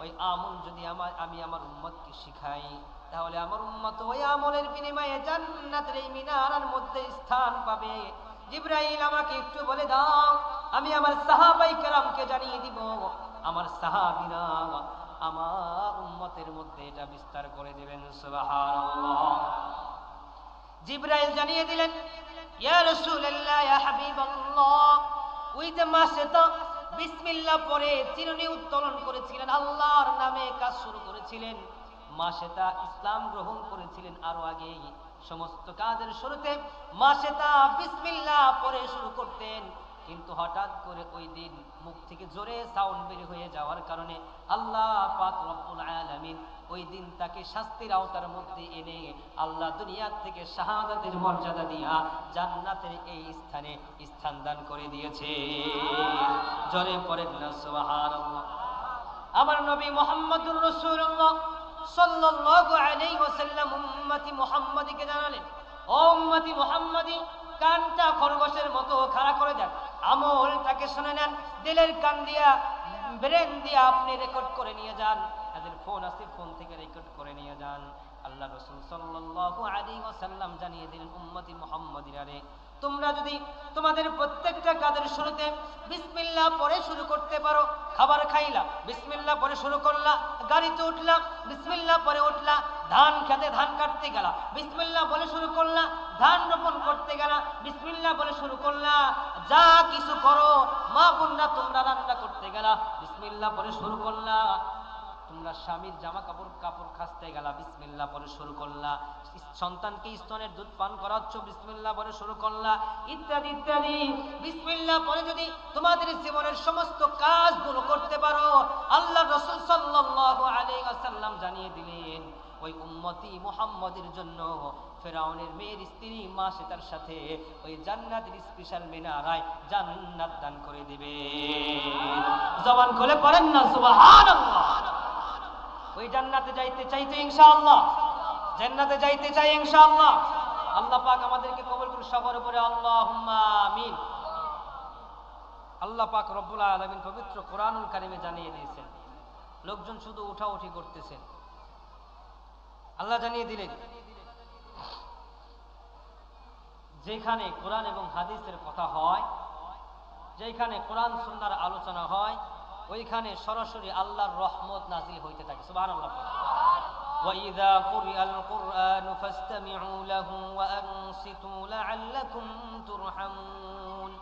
ওই আমল যদি আমি আমার উম্মতকে শিখাই, তাহলে আমার উম্মত ওই আমলের বিনিময়ে জান্নাতের এই মিনারার মধ্যে স্থান পাবে। জিবরাইল আমাকে একটু বলে দাও, আমি আমার সাহাবায়ে কেরামকে জানিয়ে দিব, আমার সাহাবীরা আমার উম্মতের মধ্যে এটা বিস্তার করে দিবেন। সুবহানাল্লাহ। জিবরাইল জানিয়ে দিলেন, ইয়া রাসূলুল্লাহ, ইয়া হাবিবাল্লাহ, ওই যে মাসেতা বিসমিল্লাহ পড়ে চিরুনি উত্তোলন করেছিলেন, আল্লাহর নামে কাজ শুরু করেছিলেন, মাসেতা ইসলাম গ্রহণ করেছিলেন আরো আগেই। সমস্ত কাজের শুরুতে মাসেতা বিসমিল্লাহ পড়ে শুরু করতেন, কিন্তু হঠাৎ করে ওই দিন মুখ থেকে জোরে সাউন্ড বের হয়ে যাওয়ার কারণে আল্লাহ পাক রব্বুল আলামিন ওই দিন তাকে শাস্তির আওতার মধ্যে এনে আল্লাহ দুনিয়ার থেকে শাহাদাতের মর্যাদা দিয়া জান্নাতের এই স্থানে স্থান দান করে দিয়েছে। জোরে পড়েন না সুবহানাল্লাহ। আমার নবী মুহাম্মদুর রাসূলুল্লাহ সাল্লাল্লাহু আলাইহি ওয়াসাল্লাম উম্মতি মুহাম্মাদীকে জানালেন, ও উম্মতি মুহাম্মাদী, কানটা খরগোশের মতো খাড়া করে দেন, আমলটাকে শুনে নেন, দিলের কান দিয়া ব্রেন দিয়া আপনি রেকর্ড করে নিয়ে যান, তাদের ফোন আছে ফোন থেকে রেকর্ড করে নিয়ে যান। আল্লাহ রাসূল সাল্লাল্লাহু আলাইহি ওয়াসাল্লাম জানিয়ে দিলেন, উম্মতি মুহাম্মাদীরা রে, তোমরা যদি তোমাদের প্রত্যেকটা কাজের শুরুতে বিসমিল্লাহ পড়ে শুরু করতে পারো, খাবার খাইলা বিসমিল্লাহ পড়ে শুরু করলা, গাড়িতে উঠলা বিসমিল্লাহ পড়ে উঠলা, ধান খেতে ধান কাটতে গেলা বিসমিল্লাহ বলে শুরু করলা, ধান রোপণ করতে গেলা বিসমিল্লাহ বলে শুরু করলা, যা কিছু করো, মা বোনরা তোমরা রান্না করতে গেলা বিসমিল্লাহ পড়ে শুরু করলা, তোমরা স্বামীর জামা কাপড় খাসতে গেলা বিসমিল্লাহ পড়ে শুরু করলা, সন্তানকে স্তনের দুধ পান করাচ্ছ বিসমিল্লাহ পড়ে শুরু করলা, ইত্যাদি ইত্যাদি। বিসমিল্লাহ পড়ে যদি তোমাদের জীবনের সমস্ত কাজগুলো করতে পারো, আল্লাহ রাসূল সাল্লাল্লাহু আলাইহি ওয়াসাল্লাম জানিয়ে দিলেন, ওই উম্মতি মুহাম্মাদের জন্য ফেরাউনের মেয়ের স্ত্রী মাসেতার সাথে ওই জান্নাতের স্পেশাল মিনারায় জান্নাত দান করে দিবে। জবান খুলে পড়েন না সুবহানাল্লাহ। ওই জান্নাতে যাইতে চাইতে ইনশাআল্লাহ, জান্নাতে যাইতে চাই ইনশাআল্লাহ। আল্লাহ পাক আমাদেরকে কবুল করুন সবার উপরে আল্লাহুম্মা আমিন। আল্লাহ পাক রব্বুল আলামিন পবিত্র কোরআনুল কারীমে জানিয়ে দিয়েছেন, লোকজন শুধু উঠাউঠি করতেছেন। আল্লাহ জানিয়ে দিলেন, যেখানে কোরআন এবং হাদিসের কথা হয়, যেখানে কোরআন সুন্নাহর আলোচনা হয়, ওইখানে সরাসরি আল্লাহর রহমত নাজিল হইতে থাকে। সুবহানাল্লাহ। وَإِذَا قُرِئَ الْقُرْآنُ فَاسْتَمِعُوا لَهُ وَأَنصِتُوا لَعَلَّكُمْ تُرْحَمُونَ।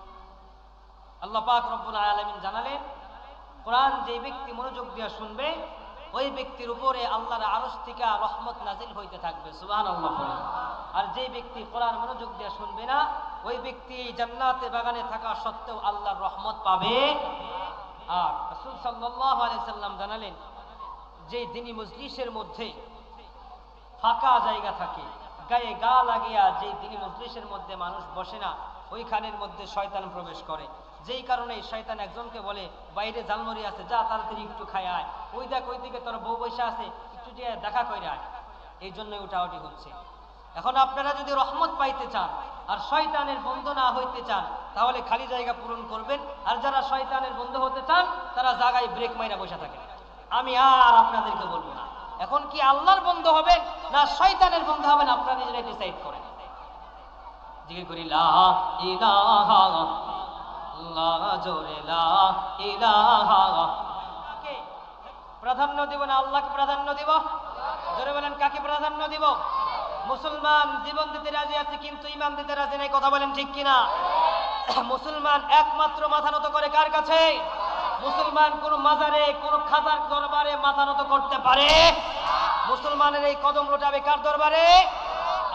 আল্লাহ পাক রব্বুল আলামিন জানালেন, কোরআন যে ব্যক্তি মনোযোগ দিয়ে শুনবে, ওই ব্যক্তির উপরে আল্লাহর আরশ থেকে রহমত নাজিল হইতে থাকবে। সুবহানাল্লাহ। আর যে ব্যক্তি কোরআন মনোযোগ দিয়ে শুনবে না, ওই ব্যক্তি জান্নাতে বাগানে থাকা সত্ত্বেও আল্লাহর রহমত পাবে। আর রাসূল সাল্লাল্লাহু আলাইহি সাল্লাম জানালেন, যে দিনী মজলিসের মধ্যে ফাঁকা জায়গা থাকে, গায়ে গা লাগিয়া যে দিনী মজলিসের মধ্যে মানুষ বসে না, ওইখানের মধ্যে শয়তান প্রবেশ করে। যেই কারণে শয়তান একজনকে বলে, বাইরে জালমুড়ি আছে, যা তাড়াতাড়ি একটু খায় আয়, ওই দেখ ওই দিকে তোর বউ বৈশা আছে, একটু যে দেখা করে আয়। এই জন্যই উঠাউঠি হচ্ছে। এখন আপনারা যদি রহমত পাইতে চান আর শয়তানের বন্ধু না হইতে চান, তাহলে খালি জায়গা পূরণ করবেন। আর যারা শয়তানের বন্ধু হতে চান, তারা জায়গায় ব্রেক মাইরা বসে থাকেন। আমি আর আপনাদেরকে বলবো না, এখন কি আল্লাহর বন্ধু হবেন না শয়তানের বন্ধু হবেন, আপনারা নিজেরাই ডিসাইড করেন। জিকির করি লা ইলাহা ইল্লাল্লাহ, জোরে লা ইলাহা। কাকে প্রাধান্য দিব না আল্লাহকে প্রাধান্য দিব? জোরে বলেন, কাকে প্রাধান্য দিব? মুসলমান জীবন দিতে রাজি আছে, কিন্তু ঈমান দিতে রাজি নাই। কথা বলেন ঠিক কিনা? মুসলমান একমাত্র মাথা নত করে কার কাছে? মুসলমান কোন মাজারে, কোন খাজার দরবারে মাথা নত করতে পারে? মুসলমানের এই কদম লোটাবে কার দরবারে?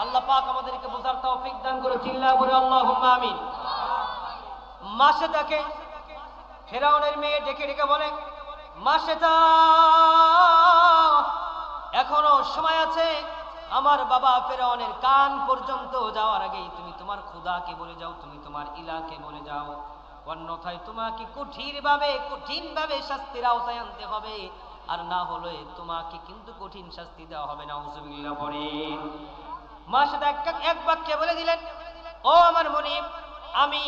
আল্লাহ পাক আমাদেরকে বোঝার তৌফিক দান করে, চিল্লা বলে আল্লাহুম্মা আমিন। মাসেতাকে ফেরাউনের মেয়ে ডেকে ডেকে বলে, মাসেতা, এখনো সময় আছে, আমার বাবা ফেরাউনের কান পর্যন্ত যাওয়ার আগেই তুমি তোমার খোদাকে বলে যাও, তুমি তোমার ইলাকে বলে যাও, অন্যথায় তোমাকে কঠিনভাবে শাস্তির আওতায় আনতে হবে, আর না হলে তোমাকে কিন্তু কঠিন শাস্তি দেওয়া হবে। নাউজুবিল্লাহ পড়েন। মাসেতা এক বাক্যে বলে দিলেন, ও আমার মনিব, আমি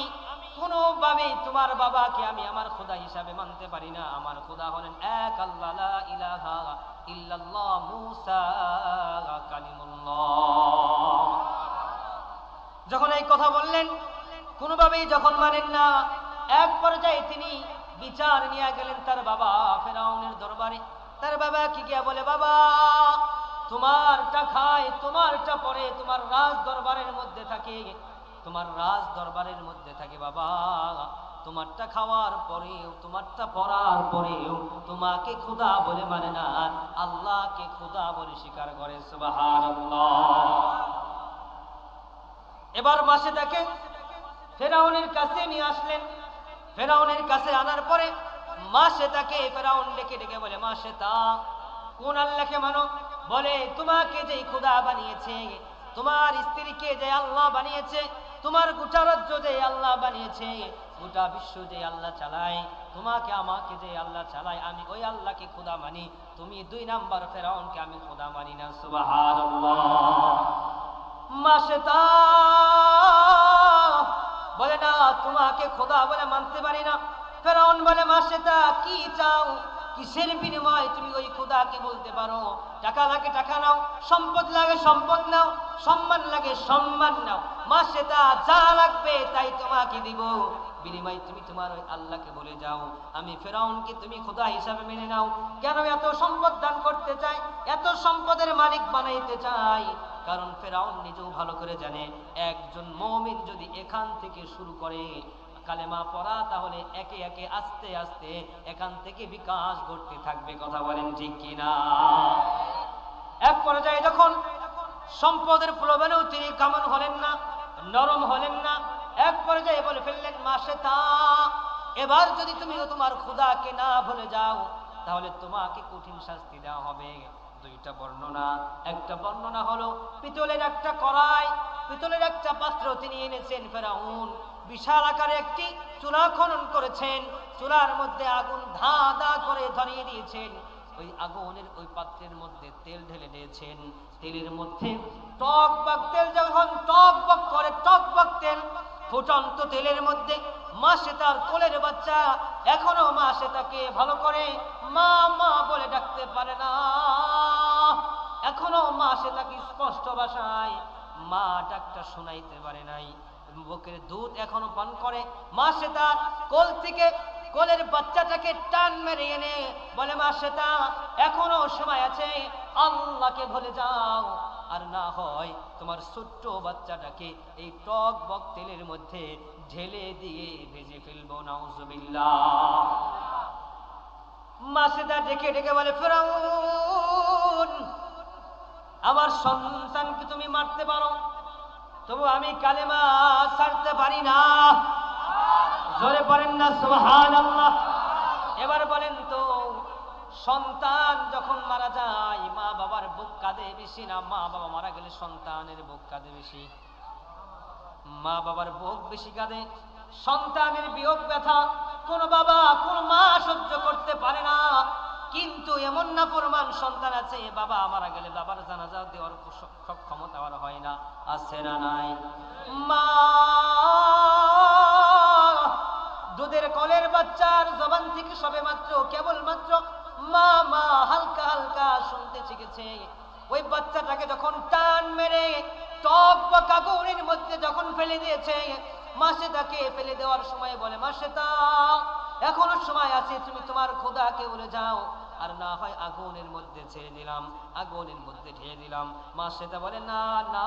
কোনোভাবে তোমার বাবাকে আমি আমার খোদা হিসাবে মানতে পারি না। আমার খোদা হলেন এক আল্লাহ, লা ইলাহা ইল্লাল্লাহ, মুসা কালিমুল্লাহ। যখন এই কথা বললেন, কোনোভাবেই যখন মানেন না, এক পর্যায়ে তিনি বিচার নিয়ে গেলেন তার বাবা ফেরাউনের দরবারে। তার বাবা কি গিয়া বলে, বাবা, তোমারটা খায়, তোমারটা পরে, তোমার রাজ দরবারের মধ্যে থাকে, তোমার রাজ দরবারের মধ্যে থাকে বাবা, তোমারটা খাওয়ার পরেও, তোমারটা পড়ার পরেও তোমাকে খোদা বলে মানে না, আল্লাহকে খোদা বলে স্বীকার করে। সুবহানাল্লাহ। এবার মাসেতাকে ফেরাউনের কাছে নিয়ে আসলেন। ফেরাউনের কাছে আনার পরে মাসেতাকে ফেরাউন ডেকে ডেকে বলে, মাসেতা, কোন আল্লাহকে মানো? বলে, তোমাকে যেই খোদা বানিয়েছে, তোমার স্ত্রীকে যে আল্লাহ বানিয়েছে, তোমার গোটা রাজ্য যে আল্লাহ বানিয়েছে, গোটা বিশ্ব যে আল্লাহ চালায়, তোমাকে আমাকে যে আল্লাহ চালায়, আমি ওই আল্লাহকে খোদা মানি। তুমি 2 নাম্বার ফেরাউনকে আমি খোদা মানি না। সুবহানাল্লাহ। মাসেতা বলে, না, তোমাকে খোদা বলে মানতে পারি না। ফেরাউন বলে, মাসেতা, কি চাও? কিসের বিনিময়ে তুমি ওই খোদাকে বলতে পারো? টাকা লাগে টাকা নাও, সম্পদ লাগে সম্পদ নাও, সম্মান লাগে সম্মান নাও, মাসেতা যা লাগবে তাই তোমাকে দিব, বিনিময়ে তুমি তোমার ওই আল্লাহকে বলে যাও, আমি ফেরাউনকে তুমি খোদা হিসাবে মেনে নাও। কেন এত সম্পদ দান করতে চাই, এত সম্পদের মালিক বানাইতে চাই? কারণ ফেরাউন নিজেও ভালো করে জানে, একজন মুমিন যদি এখান থেকে শুরু করে কালেমা পড়া, তাহলে একে একে আস্তে আস্তে এখান থেকে বিকাশ ঘটতে থাকবে। কথা বলেন ঠিক কিনা? এক পর্যায়ে যখন সম্পদের প্রলোভনেও তিনি কেমন হলেন না, নরম হলেন না, এক পর্যায়ে বলে ফেললেন, মাসেতা, এবার যদি তুমি তোমার খোদাকে না ভুলে যাও, তাহলে তোমাকে কঠিন শাস্তি দেওয়া হবে। 2টা বর্ণনা। একটা বর্ণনা হলো পিতলের একটা কড়াই, পিতলের একটা পাত্র তিনি এনেছেন ফেরাউন, বিশাল আকারে একটি চুলা খনন করেছেন, চুলার মধ্যে আগুন ধা ধা করে ধরিয়ে দিয়েছেন, ওই আগুনের ওই পাত্রের মধ্যে তেল ঢেলে দিয়েছেন, তেলের মধ্যে টকবক তেল যখন টকবক করে, টকবক তেল, ফুটন্ত তেলের মধ্যে মাসেতার কোলের বাচ্চা, এখনো মাসেতাকে ভালো করে মা মা বলে ডাকতে পারে না, এখনো মাসেতাকে স্পষ্ট ভাষায় মা ডাকটা শোনাইতে পারে নাই, বুকের দুধ এখনো পান করে। মাসেতা কোল থেকে কোলের বাচ্চাটাকে টান মেরে এনে বলে, মাসেতা, এখনো সময় আছে, আল্লাহকে ভুলে যাও, আর না হয় তোমার ছোট্ট বাচ্চাটাকে এই টক বক তেলের মধ্যে ঢেলে দিয়ে ভেজে ফেলবো। নাউজুবিল্লাহ। মাসেতা ডেকে ডেকে বলে, ফেরাউন, আমার সন্তানকে তুমি মারতে পারো, তবু আমি কালেমা ছাড়তে পারি না। জোরে পড়েন না সুবহানাল্লাহ। এবার বলেন তো, সন্তান যখন মারা যায়, মা বাবার বুক কাঁদে বেশি না মা বাবা মারা গেলে সন্তানের বুক কাঁদে বেশি? মা বাবার বুক বেশি কাঁদে। সন্তানের বিয়োগ ব্যথা কোন বাবা কোন মা সহ্য করতে পারে না, কিন্তু এমন না প্রমাণ সন্তান আছে, বাবা মারা গেলে বাবার জানাজা দেওয়ার ক্ষমতা আর হয় না, আছে না নাই? মা দুধের কলের বাচ্চার জবান থেকে সবে মাত্র কেবলমাত্র মা মা হালকা হালকা শুনতে শিখেছে, ওই বাচ্চাটাকে যখন টান মেরে টক বা কাগরের মধ্যে যখন ফেলে দিয়েছে, মাসেতাকে ফেলে দেওয়ার সময় বলে, মাসেতা, এখনো সময় আছে, তুমি তোমার খোদাকে বলে যাও, আর না হয় আগুনের মধ্যে ছেড়ে দিলাম, আগুনের মধ্যে ঢেলে দিলাম। মাসেতা বলে, না না,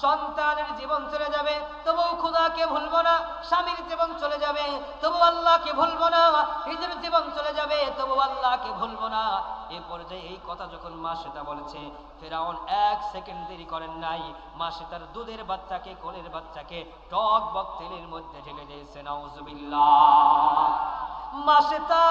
সন্তানের জীবন চলে যাবে তবু খোদাকে ভুলবো না, স্বামীর জীবন চলে যাবে তবু আল্লাহকে ভুলবো না, নিজের জীবন চলে যাবে তবু আল্লাহকে ভুলবো না। এই পর্যায়ে এই কথা যখন মা সেটা বলেছে, ফেরাউন 1 সেকেন্ড দেরি করেন নাই, মা সেটার দুধের বাচ্চাকে, কোলের বাচ্চাকে টক বক তেলের মধ্যে ঢেলে দিয়েছে। নাউজুবিল্লাহ। মা সেটা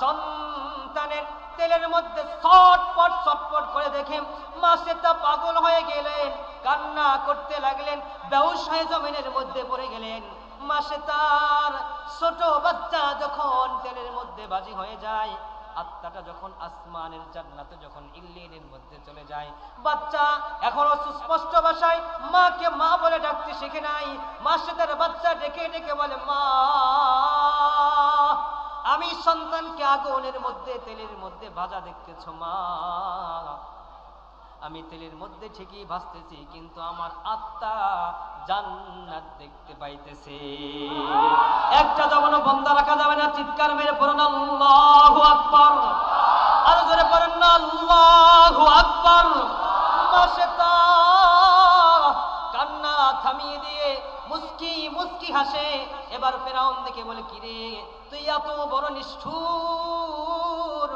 সন্তানের তেলের মধ্যে ছটপট ছটপট করে দেখে মা সেটা পাগল হয়ে গেলেন, কান্না করতে লাগলেন, বেহুশ হয়ে জমিনের মধ্যে পড়ে গেলেন। মা সেতার ছোট বাচ্চা যখন তেলের মধ্যে বাজি হয়ে যায়, আত্মাটা যখন আসমানের জান্নাতে যখন ইল্লিনের মধ্যে চলে যায়, বাচ্চা এখনো সুস্পষ্ট ভাষায় মাকে মা বলে ডাকতে শিখে নাই। মা সেতার বাচ্চা ডেকে ডেকে বলে, মা আমি সন্তানকে আগুনের মধ্যে তেলের মধ্যে ভাজা দেখতেছ মা, আমি তেলের মধ্যে ঠিকই ভাসতেছি, কিন্তু আমার আত্মা জান্নাত দেখতে পাইতেছে। একটা জবানও বন্ধ রাখা যাবে না। চিৎকার মেরে পড়ুন আল্লাহু আকবার। আর জোরে পড়ুন না আল্লাহু আকবার। মাশাআল্লাহ। কান্না থামিয়ে দিয়ে মুস্কি মুস্কি হাসে। এবার ফেরাউন দেখে বলে, কিরে তুই এত বড় নিষ্ঠুর,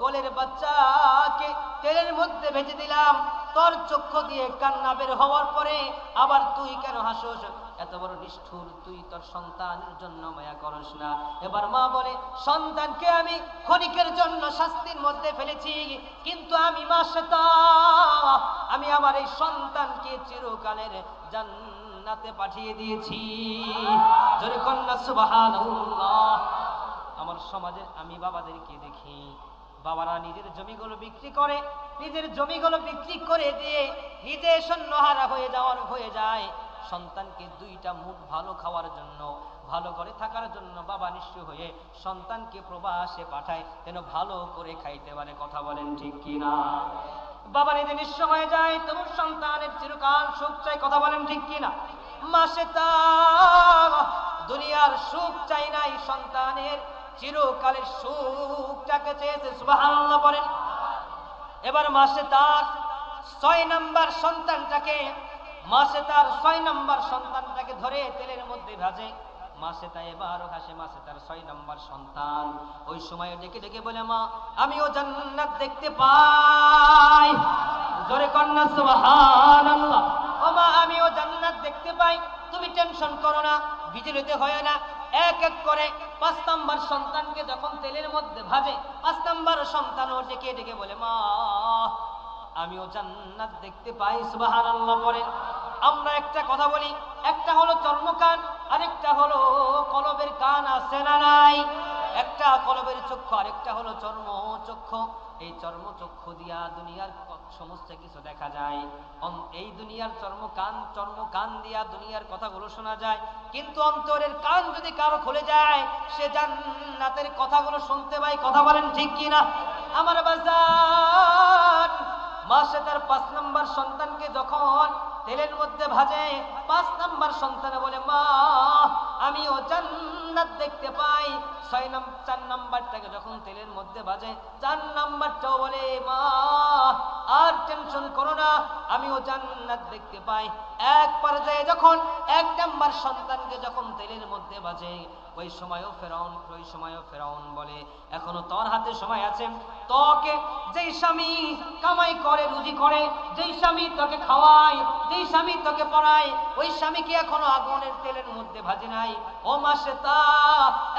কোলের বাচ্চাকে তেলের মধ্যে ভেজে দিলাম, তোর চক্ষু দিয়ে কান্না বের হওয়ার পরে আবার তুই কেন হাসোস? এত বড় নিষ্ঠুর, তুই তোর সন্তানের জন্য মায়া করস না। এবার মা বলে, সন্তানকে আমি ক্ষণিকের জন্য শাস্তির মধ্যে ফেলেছি, কিন্তু আমি মা সেতা, আমি আমার এই সন্তানকে চিরকালের জান্নাতে পাঠিয়ে দিয়েছি। জোরে কন্যা সুবহানাল্লাহ। আমার সমাজে আমি বাবাদেরকে দেখি, বাবারা নিজের জমিগুলো বিক্রি করে, নিজের জমিগুলো বিক্রি করে দিয়ে নিজে শূন্যহারা হয়ে যায়, সন্তানকে 2টা মুঠ ভালো খাওয়ার জন্য, ভালো করে থাকার জন্য বাবা নিঃস্ব হয়ে সন্তানকে প্রবাসে পাঠায়, যেন ভালো করে খাইতে পারে। কথা বলেন ঠিক কিনা? বাবা নিজে নিঃস্ব হয়ে যায়, তবু সন্তানের চিরকাল সুখ চাই। কথা বলেন ঠিক কিনা? মাসে তা দুনিয়ার সুখ চাই নাই, সন্তানের চিরকালের সুখটাকে চেয়েছে। সুবহানাল্লাহ বলেন। এবার মাসে তার 6 নম্বর সন্তানটাকে, মাসে তার 6 নম্বর সন্তানটাকে ধরে তেলের মধ্যে ভাজে। মাসে তা এবারও হাসে, মাসে তার 6 নম্বর সন্তান ওই সময় ডেকে ডেকে বলে, মা আমিও জান্নাত দেখতে পাই। জোরে কন্যা সুবহানাল্লাহ। ও মা আমিও জান্নাত দেখতে পাই, তুমি টেনশন করো না, বিচলিত হয় না। এক এক করে 5 নম্বর সন্তানকে যখন তেলের মধ্যে ভাজে, 5 নম্বর সন্তানও ডেকে ডেকে বলে, মা আমিও জান্নাত দেখতে পাই। সুবহানাল্লাহ বলেন। আমরা একটা কথা বলি, একটা হলো চর্মকান, আরেকটা হলো কলবের কান, আছে না নাই? একটা কলবের চক্ষু, আরেকটা হলো চর্ম চক্ষু। এই চর্ম চক্ষু দিয়া দুনিয়ার সমস্ত কিছু দেখা যায়। এই দুনিয়ার চর্ম কান দিয়া দুনিয়ার কথাগুলো শোনা যায়, কিন্তু অন্তরের কান যদি কারো খুলে যায়, সে জান্নাতের কথাগুলো শুনতে পায়। কথা বলেন ঠিক কিনা? আমার বাজার মাসে তার 5 নম্বর সন্তানকে যখন তেলের মধ্যে ভাজে, 5 নম্বর সন্তান বলে, মা আমিও জান্নাত দেখতে পাই। 4 নম্বরটাকে যখন তেলের মধ্যে ভাজে, 4 নম্বরটাও বলে, মা আর টেনশন করো না, আমিও জান্নাত দেখতে পাই। এক পর্যায়ে যখন 1 নম্বর সন্তানকে যখন তেলের মধ্যে ভাজে, ওই সময়ও ফেরাউন বলে, এখনো তোর হাতে সময় আছে। তোকে যেই স্বামী কামাই করে, রুজি করে, যেই স্বামী তোকে খাওয়ায়, যেই স্বামী তোকে পড়ায়, ওই স্বামীকে এখনো আগুনের তেলের মধ্যে ভাজে নাই। ও মা সেতা,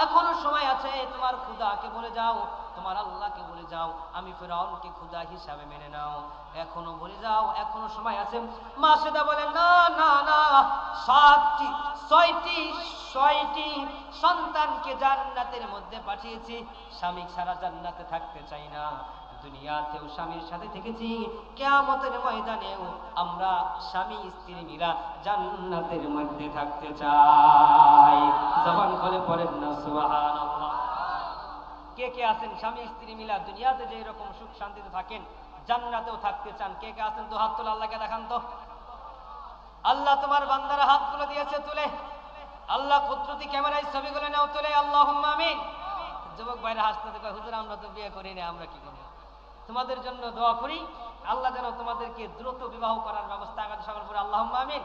এখনো সময় আছে। তোমার খুদাকে বলে যাও, তোমার আল্লাহকে বলে যাও, আমি ফেরাউনকে খুদা হিসাবে মেনে নাও। এখনো বলে যাও, এখনো সময় আছে। মা সেতা বলে, না না না, 6টি সন্তানকে জান্নাতের মধ্যে পাঠিয়েছি, স্বামী ছাড়া জান্নাতে থাকতে চাই না। দুনিয়াতেও স্বামীর সাথে থেকেছি, কিয়ামতের ময়দানেও আমরা স্বামী স্ত্রী মিলা জান্নাতের মধ্যে থাকতে চাই। জবান খুলে পড়েন না সুবহানাল্লাহ। কে কে আছেন স্বামী স্ত্রী মিলা দুনিয়াতে যে এরকম সুখ শান্তিতে থাকেন, জান্নাতেও থাকতে চান? কে কে আছেন? তো হাত তুলে আল্লাহকে দেখান তো। আল্লাহ তোমার বান্দারা হাতগুলো দিয়েছে তুলে, আল্লাহ কুদরতি ক্যামেরায় ছবিগুলো নাও তুলে। আল্লাহুম্মা আমিন। যুবক ভাইরা হাসতে থাকে, হুজুর আমরা তো বিয়ে করি না, আমরা কি করব? তোমাদের জন্য দোয়া করি, আল্লাহ যেন তোমাদেরকে দ্রুত বিবাহ করার ব্যবস্থা করে। সকল করে আল্লাহুম্মা আমিন।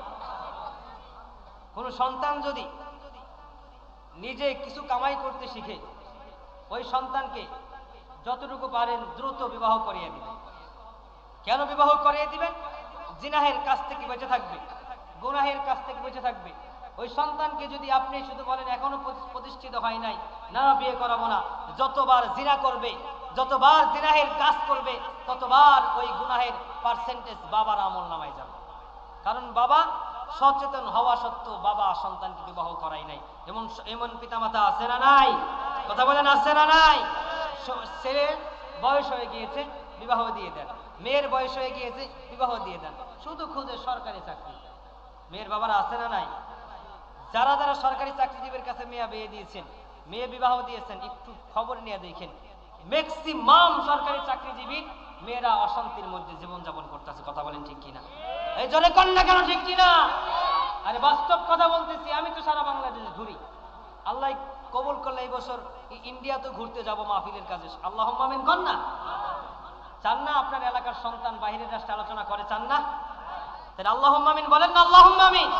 কোন সন্তান যদি নিজে কিছু কামাই করতে শিখে, ওই সন্তানকে যতটুকু পারেন দ্রুত বিবাহ করিয়ে দিবেন। কেন বিবাহ করিয়ে দিবেন? জিনাহের কাছ থেকে বেঁচে থাকবে, গুনাহের কাছ থেকে বেঁচে থাকবে। ওই সন্তানকে যদি আপনি শুধু বলেন এখনো প্রতিষ্ঠিত হয় নাই, না বিয়ে করাবো না, যতবার জিনা করবে, যতবার জিনাহের কাজ করবে, ততবার ওই গুনাহের পার্সেন্টেজ বাবার আমল নামায় যাবে। কারণ বাবা সচেতন হওয়া সত্ত্বেও বাবা সন্তানকে বিবাহ করাই নাই। এমন এমন পিতামাতা আছে না নাই? কথা বলেন, আছে না নাই? ছেলের বয়স হয়ে গিয়েছে, বিবাহ দিয়ে দেন। মেয়ের বয়স হয়ে গিয়েছে, বিবাহ দিয়ে দেন। শুধু খুঁজে সরকারি চাকরি। মেয়ের বাবারা আছে না নাই? যারা যারা সরকারি চাকরিজীবীর কাছে মেয়ে বিয়ে দিয়েছেন, মেয়ে বিবাহ দিয়েছেন, একটু খবর নিয়ে দেখেন, ম্যাক্সিমাম সরকারি চাকরিজীবী মেয়েরা অশান্তির মধ্যে জীবনযাপন করতেছে। কথা বলেন ঠিক কিনা? এই জন্য কন্যা কেন ঠিক কিনা? আরে বাস্তব কথা বলতেছি। আমি তো সারা বাংলাদেশে ঘুরি। আল্লাহ কবুল করলে এই বছর ইন্ডিয়া তো ঘুরতে যাব মাহফিলের কাজে। আল্লাহুম্মা আমিন। কন্যা চান না আপনার এলাকার সন্তান বাইরের রাষ্ট্রে আলোচনা করে? চান না? তাহলে আল্লাহুম্মা আমিন বলেন না? আল্লাহুম্মা আমিন।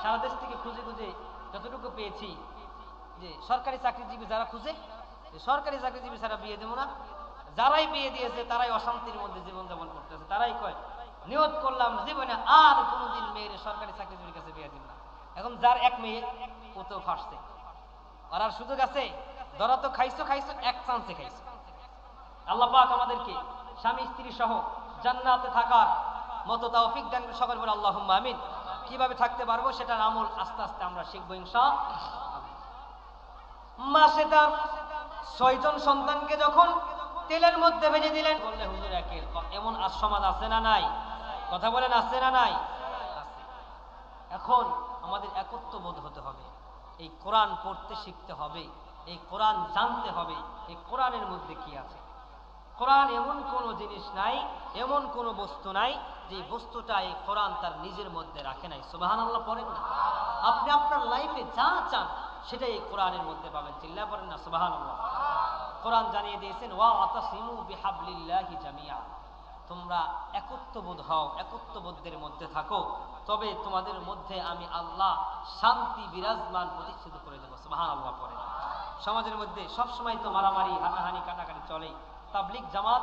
সারা দেশ থেকে খুঁজে খুঁজে যতটুকু পেয়েছি, যে সরকারি চাকরিজীবী যারা খুঁজে, সরকারি চাকরিজীবী ছাড়া বিয়ে দেবো না। যারাই বিয়ে দিয়েছে তারাই অশান্তির মধ্যে জীবনযাপন করতেছে। তারাই কয় নিয়ত করলাম জীবনে আর কোনোদিন মেয়ের সরকারি চাকরিজীবীর কাছে বিয়ে দিব না। এখন যার এক মেয়ে, ও তো ফাঁসছে, আর আর সুযোগ আছে? ধরা তো খাইছো খাইছো, এক চান্সে খাইছো। আল্লাহ পাক আমাদেরকে স্বামী স্ত্রী সহ জান্নাতে থাকার মতো তৌফিক দান করে। সকলে বলে আল্লাহুম্মা আমিন। কিভাবে থাকতে পারবো সেটার আমল আস্তে আস্তে আমরা শিখবো ইনশাআল্লাহ। মাসে তার 6 জন সন্তানকে যখন তেলের মধ্যে ভেজে দিলেন, বললে হুজুর একের এমন সমাজ আছে না নাই? কথা বলেন, আছে না নাই? এখন আমাদের একত্ববোধ হতে হবে। এই কোরআন পড়তে শিখতে হবে, এই কোরআন জানতে হবে, এই কোরআনের মধ্যে কি আছে। কোরআন এমন কোনো জিনিস নাই, এমন কোনো বস্তু নাই যে বস্তুটা এই কোরআন তার নিজের মধ্যে রাখে নাই। সুবহানাল্লাহ পড়েন না? আপনি আপনার লাইফে যা চান সেটাই এই কোরআনের মধ্যে পাবেন। চিল্লা পড়েন না সুবহানাল্লাহ। কোরআন জানিয়ে দিয়েছেন ওয়া আতাসিমু বিহাবলিল্লাহি জামিআ। তোমরা একত্ববোধ হও, একত্ববোধের মধ্যে থাকো, তবে তোমাদের মধ্যে আমি আল্লাহ শান্তি বিরাজমান প্রতিষ্ঠিত করে দেবো। সুবহানাল্লাহ পড়েন। সমাজের মধ্যে সবসময় তো মারামারি, হানাহানি, কাটাকাটি চলেই। তাবলিগ জামাত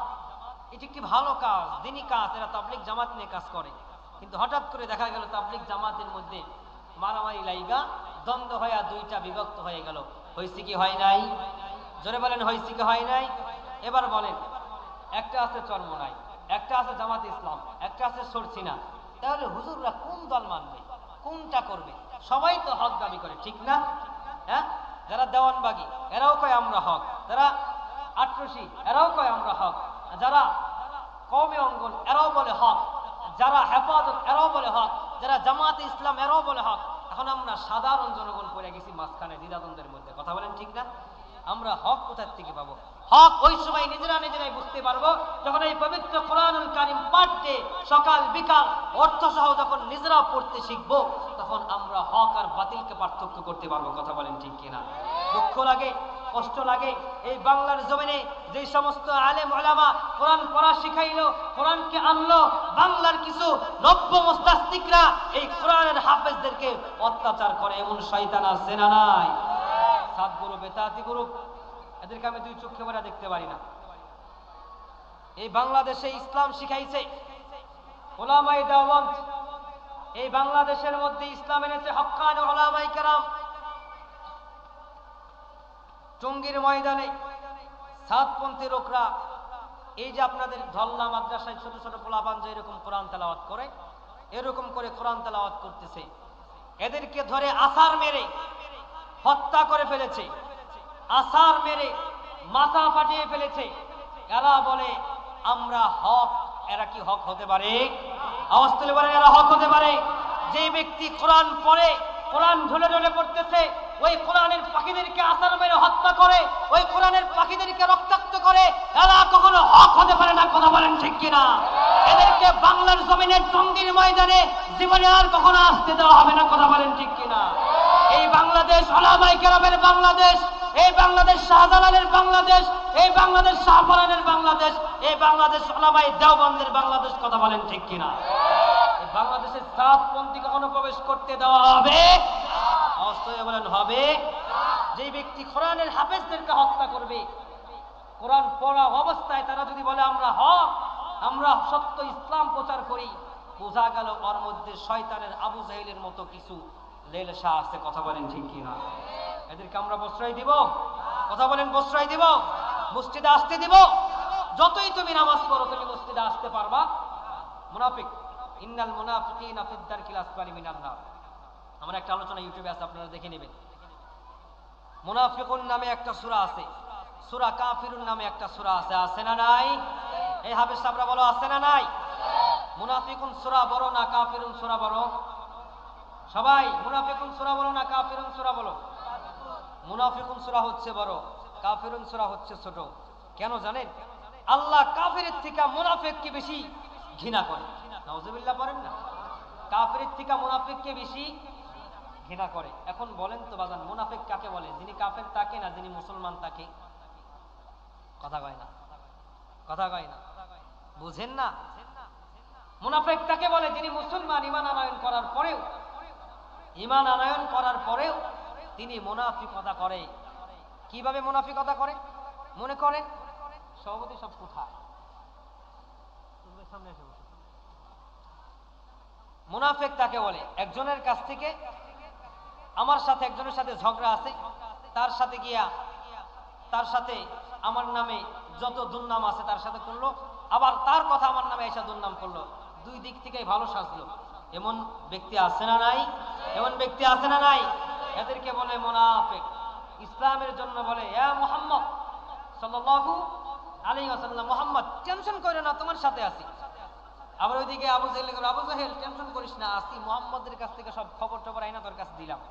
এটি একটি ভালো কাজ, দিনী কাজ। এরা তাবলিগ জামাত নিয়ে কাজ করে, কিন্তু হঠাৎ করে দেখা গেল তাবলিগ জামাতের মধ্যে মারামারি লাইগা দ্বন্দ্ব হয়ে দুইটা বিভক্ত হয়ে গেল। হয়েছে কি হয় নাই? জোরে বলেন, হয়েছে কি হয় নাই? এবার বলেন, একটা আছে চরমোনাই, একটা আছে জামাত ইসলাম, একটা আছে সরসিনা। তাহলে হুজুররা কোন দল মানবে, কোনটা করবে? সবাই তো হক দাবি করে, ঠিক না? হ্যাঁ, যারা দেওয়ানবাগী এরাও কয় আমরা হক, যারা আটরশি এরাও কয় আমরা হক, যারা কওমি অঙ্গন এরাও বলে হক, যারা হেফাজত এরাও বলে হক, যারা জামাতে ইসলাম এরাও বলে হক। এখন আমরা সাধারণ জনগণ পড়ে গেছি মাঝখানে দ্বিধাদ্বন্দ্বের মধ্যে। কথা বলেন ঠিক না? আমরা হক কোথার থেকে পাবো? হক ওই সময় নিজেরাই বুঝতে পারবো যখন এই পবিত্র কোরআনুল কারীম পাঠে সকাল বিকাল অর্থ সহ যখন নিজেরা পড়তে শিখবো, তখন আমরা হক আর বাতিলকে পার্থক্য করতে পারবো। কথা বলেন ঠিক কিনা? দুঃখ লাগে, কষ্ট লাগে, এই বাংলার জমিনে যে সমস্ত আলেম ওলামা কোরআন পড়া শিখাইলো, কোরআনকে আনলো, বাংলার কিছু নব্য মুস্তাসদিকরা এই কোরআনের হাফেজদেরকে অত্যাচার করে। এমন শয়তান আছে না নাই? সাত গ্রুপ, বেতাতি গ্রুপ, এদেরকে আমি দুই চোখে ভরা দেখতে পারি না। এই বাংলাদেশে ইসলাম শিখাইছে উলামায়ে দেওবন্দ, এই বাংলাদেশের মধ্যে ইসলাম এনেছে হক্কানি উলামায়ে কেরাম। টঙ্গীর ময়দানে সাতপন্থী লোকরা, এই যে আপনাদের ধল্লা মাদ্রাসায় ছোট ছোট পোলাপান যে এরকম কোরআন তেলাওয়াত করে, এরকম করে কোরআন তেলাওয়াত করতেছে, এদেরকে ধরে আছাড় মেরে হত্যা করে ফেলেছে, আছাড় মেরে মাথা ফাটিয়ে ফেলেছে। এরা বলে আমরা হক। এরা কি হক হতে পারে? আওয়াজ তুলে বলেন, এরা হক হতে পারে? যে ব্যক্তি কোরআন পড়ে, কোরআন ঝুলে ঝুলে পড়তেছে, ওই কোরআনের পাখিদেরকে আছাড় মেরে হত্যা করে, ওই কোরআনের পাখিদেরকে রক্তাক্ত করে, এরা কখনো হক হতে পারে না। কথা বলেন ঠিক কিনা? এদেরকে বাংলার জমিনের টঙ্গীর ময়দানে জীবনে আর কখনো আসতে দেওয়া হবে না। কথা বলেন ঠিক কিনা? এই বাংলাদেশ উলামায়ে কেরামের বাংলাদেশ, এই বাংলাদেশ শাহজালালের বাংলাদেশ, এই বাংলাদেশ শাহপরানের বাংলাদেশ, এই বাংলাদেশ উলামায়ে দেওবন্দের বাংলাদেশ। কথা বলেন ঠিক কিনা? এই বাংলাদেশের সাতপন্থী কখনো প্রবেশ করতে দেওয়া হবে? অবশ্যই বলেন হবে। যে ব্যক্তি কোরআনের হাফেজদেরকে হত্যা করবে, কোরআন পড়া অবস্থায় তারা যদি বলে আমরা হক, আমরা সত্য ইসলাম প্রচার করি, বোঝা গেল ওর মধ্যে শয়তানের আবু জাহেলের মতো কিছু লেলসা আছে। কথা বলেন ঠিক কিনা? এদেরকে আমরা প্রশ্রয় দিব? কথা বলেন প্রশ্রয় দিব? মসজিদে আসতে দিব? যতই তুমি নামাজ পড়ো তুমি মসজিদে আসতে পারবা? মুনাফিক, ইন্নাল মুনাফিকিনা ফিদ দারকিল আসফালি মিনান নার। আমার একটা আলোচনা ইউটিউবে আছে, আপনারা দেখে নেবেন। মুনাফিকুন নামে একটা সূরা আছে, সূরা কাফিরুন নামে একটা সূরা আছে, আছে না নাই? এই হাফেজ সাহেবরা বলো আছে না নাই? মুনাফিকুন সূরা বড় না কাফিরুন সূরা বড়? সবাই মুনাফিকুন সূরা বলো না কাফিরুন সূরা বলো? মুনাফিকুন সূরা হচ্ছে বড়, কাফিরুন সূরা হচ্ছে ছোট। কেন জানেন? আল্লাহ কাফিরের থেকে মুনাফিককে বেশি ঘৃণা করে। নাউজুবিল্লাহ পড়েন না? কাফিরের থেকে মুনাফিককে বেশি ঘৃণা করে। এখন বলেন তো বাজান, মুনাফিক কাকে বলে? যিনি কাফের তাকে, না যিনি মুসলমান তাকে? কথা কয় না, কথা কয় না, বুঝেন না? মুনাফিক তাকে বলে যিনি মুসলমান, ঈমান আনয়ন করার পরেও, ঈমান আনয়ন করার পরেও তিনি মুনাফিকতা করে। কিভাবে মুনাফিকতা করে? মনে করেন সভাপতি সব কোথায়? সামনে এসে বসে। মুনাফিক তাকে বলে একজনের কাছ থেকে, আমার সাথে একজনের সাথে ঝগড়া আছে, তার সাথে গিয়া তার সাথে আমার নামে যত দুর্নাম আছে তার সাথে করলো, আবার তার কথা আমার নামে এসে দুর্নাম করলো, দুই দিক থেকেই ভালো সাজলো। এমন ব্যক্তি আছে না নাই? এমন ব্যক্তি আছে না নাই? এদেরকে বলে মুনাফিক। ইসলামের জন্য বলে ইয়া মুহাম্মদ সাল্লাল্লাহু আলাইহি ওয়াসাল্লাম, মুহাম্মদ টেনশন কইরো না, তোমার সাথে আছি। আবার ওইদিকে আবু জাহেল, আবু জাহেল টেনশন করিস না, আসি মুহাম্মদের কাছ থেকে সব খবর টবর আইনা তোর কাছে দিলাম।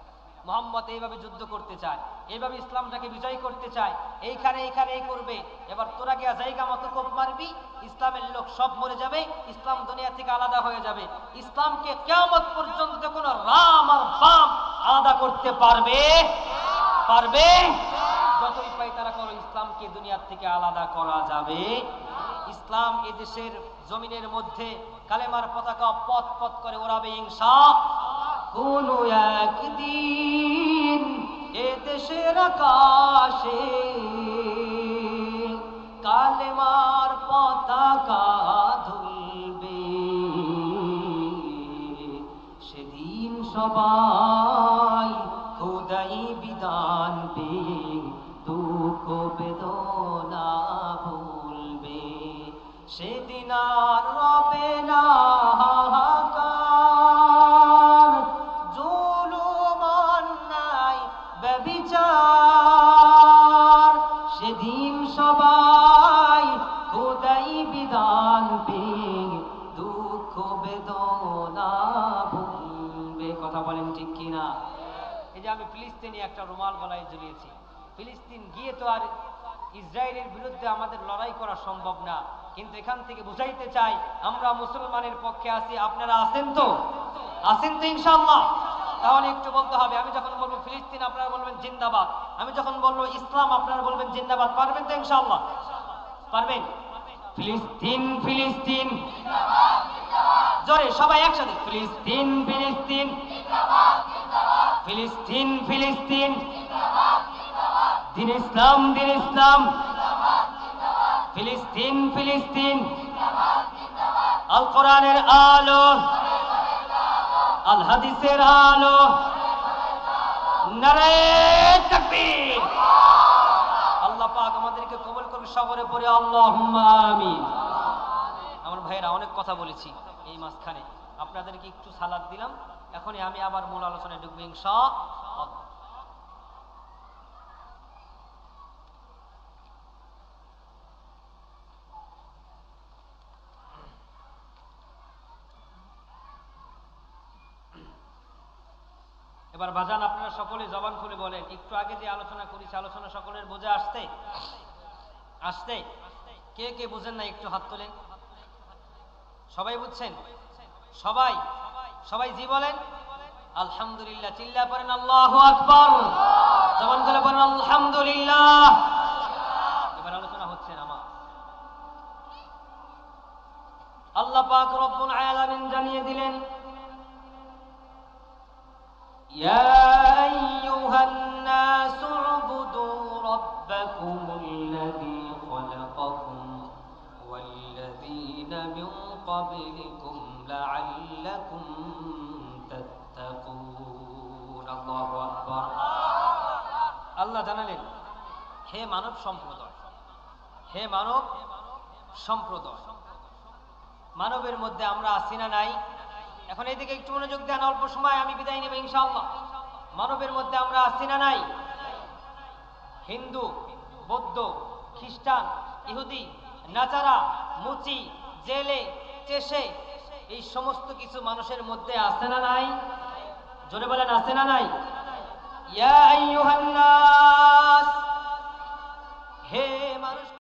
মুহাম্মদ এইভাবে যুদ্ধ করতে চায়, এইভাবে ইসলামটাকে বিজয় করতে চায়, এইখানে এইখানে এই করবে। এবার তোরা গিয়া জায়গা মতো কোপ মারবি, ইসলামের লোক সব মরে যাবে, ইসলাম দুনিয়া থেকে আলাদা হয়ে যাবে। ইসলামকে কিয়ামত পর্যন্ত কোনো রাম আর বাম আলাদা করতে পারবে? পারবে? যতই পাই তারা করো, ইসলামকে দুনিয়া থেকে আলাদা করা যাবে? ইসলাম এদেশের জমিনের মধ্যে কালেমার পতাকা পথ পথ করে ওড়াবে ইনশাআল্লাহ। কোন একদিন এদেশের আকাশে কালেমার পতাকা ধুলবে, সেদিন সবাই খোদাই বিধান পে দুঃখ বেদনা ভুলবে, সেদিন আর রবে না হাহাকার, জুলুম অন্যায় ব্যভিচার, সেদিন সবাই খোদাই বিধান পে দুঃখ বেদনা ভুলবে। কথা বলেন ঠিক কিনা? এই যে আমি ফিলিস্তিনি একটা রুমাল গলায় ঝুলিয়েছি, ফিলিস্তিন গিয়ে তো আর ইসরায়েলের বিরুদ্ধে আমাদের লড়াই করা সম্ভব না, কিন্তু এখান থেকে বুঝাইতে চাই আমরা মুসলমানের পক্ষে আছি। আপনারা আছেন তো? আছেন তো ইনশাআল্লাহ? তাহলে একটু বলতে হবে, আমি যখন বলবো ফিলিস্তিন আপনারা বলবেন জিন্দাবাদ, আমি যখন বলবো ইসলাম আপনারা বলবেন জিন্দাবাদ। পারবেন তো ইনশাআল্লাহ? পারবেন? ফিলিস্তিন ফিলিস্তিন জোরে সবাই একসাথে, ফিলিস্তিন ফিলিস্তিন ফিলিস্তিন ফিলিস্তিন, দিন ইসলাম দিন ইসলাম, ফিলিস্তিন ফিলিস্তিন, আল কোরআনের আলো, আল হাদিসের আলো, নারে তাকবীর। আল্লাহ পাক আমাদেরকে কবুল করুন, সকলে পড়ে আল্লাহুম্মা আমিন। আমার ভাইয়েরা অনেক কথা বলেছি এই মাঝখানে, আপনাদেরকে একটু সালাদ দিলাম, এখনই আমি আবার মূল আলোচনায় ঢুকবো ইনশাআল্লাহ। এবার বাজান আপনারা সকলে জবান খুলে বলেন, একটু আগে যে আলোচনা করেছি আলোচনা সকলের বোঝা আসছে? আসছে? কে কে বুঝেন না একটু হাত তোলেন। সবাই বুঝছেন? সবাই সবাই জি বলেন আলহামদুলিল্লাহ। চিল্লা পড়েন আল্লাহু আকবার, জবান খুলে পড়েন আলহামদুলিল্লাহ। এবার আলোচনা হচ্ছে নামাজ। আল্লাহ পাক রব্বুল আলামিন জানিয়ে দিলেন, ইয়া قبلكم لعلكم تتقون الله أكبر আল্লাহ জানালেন হে মানব সম্প্রদায় হে মানব সম্প্রদায় মানবের মধ্যে আমরা আছি না নাই এখন এইদিকে একটু মনোযোগ দেন অল্প সময় আমি বিদায় নেব ইনশাআল্লাহ মানবের মধ্যে আমরা আছি না নাই হিন্দু বৌদ্ধ খ্রিস্টান ইহুদি নাজারা মুচি জেলে চেশে এই সমস্ত কিছু মানুষের মধ্যে আছে না নাই জোরে বলেন আছে না নাই ইয়া আইয়ুহান নাস হে মানুষ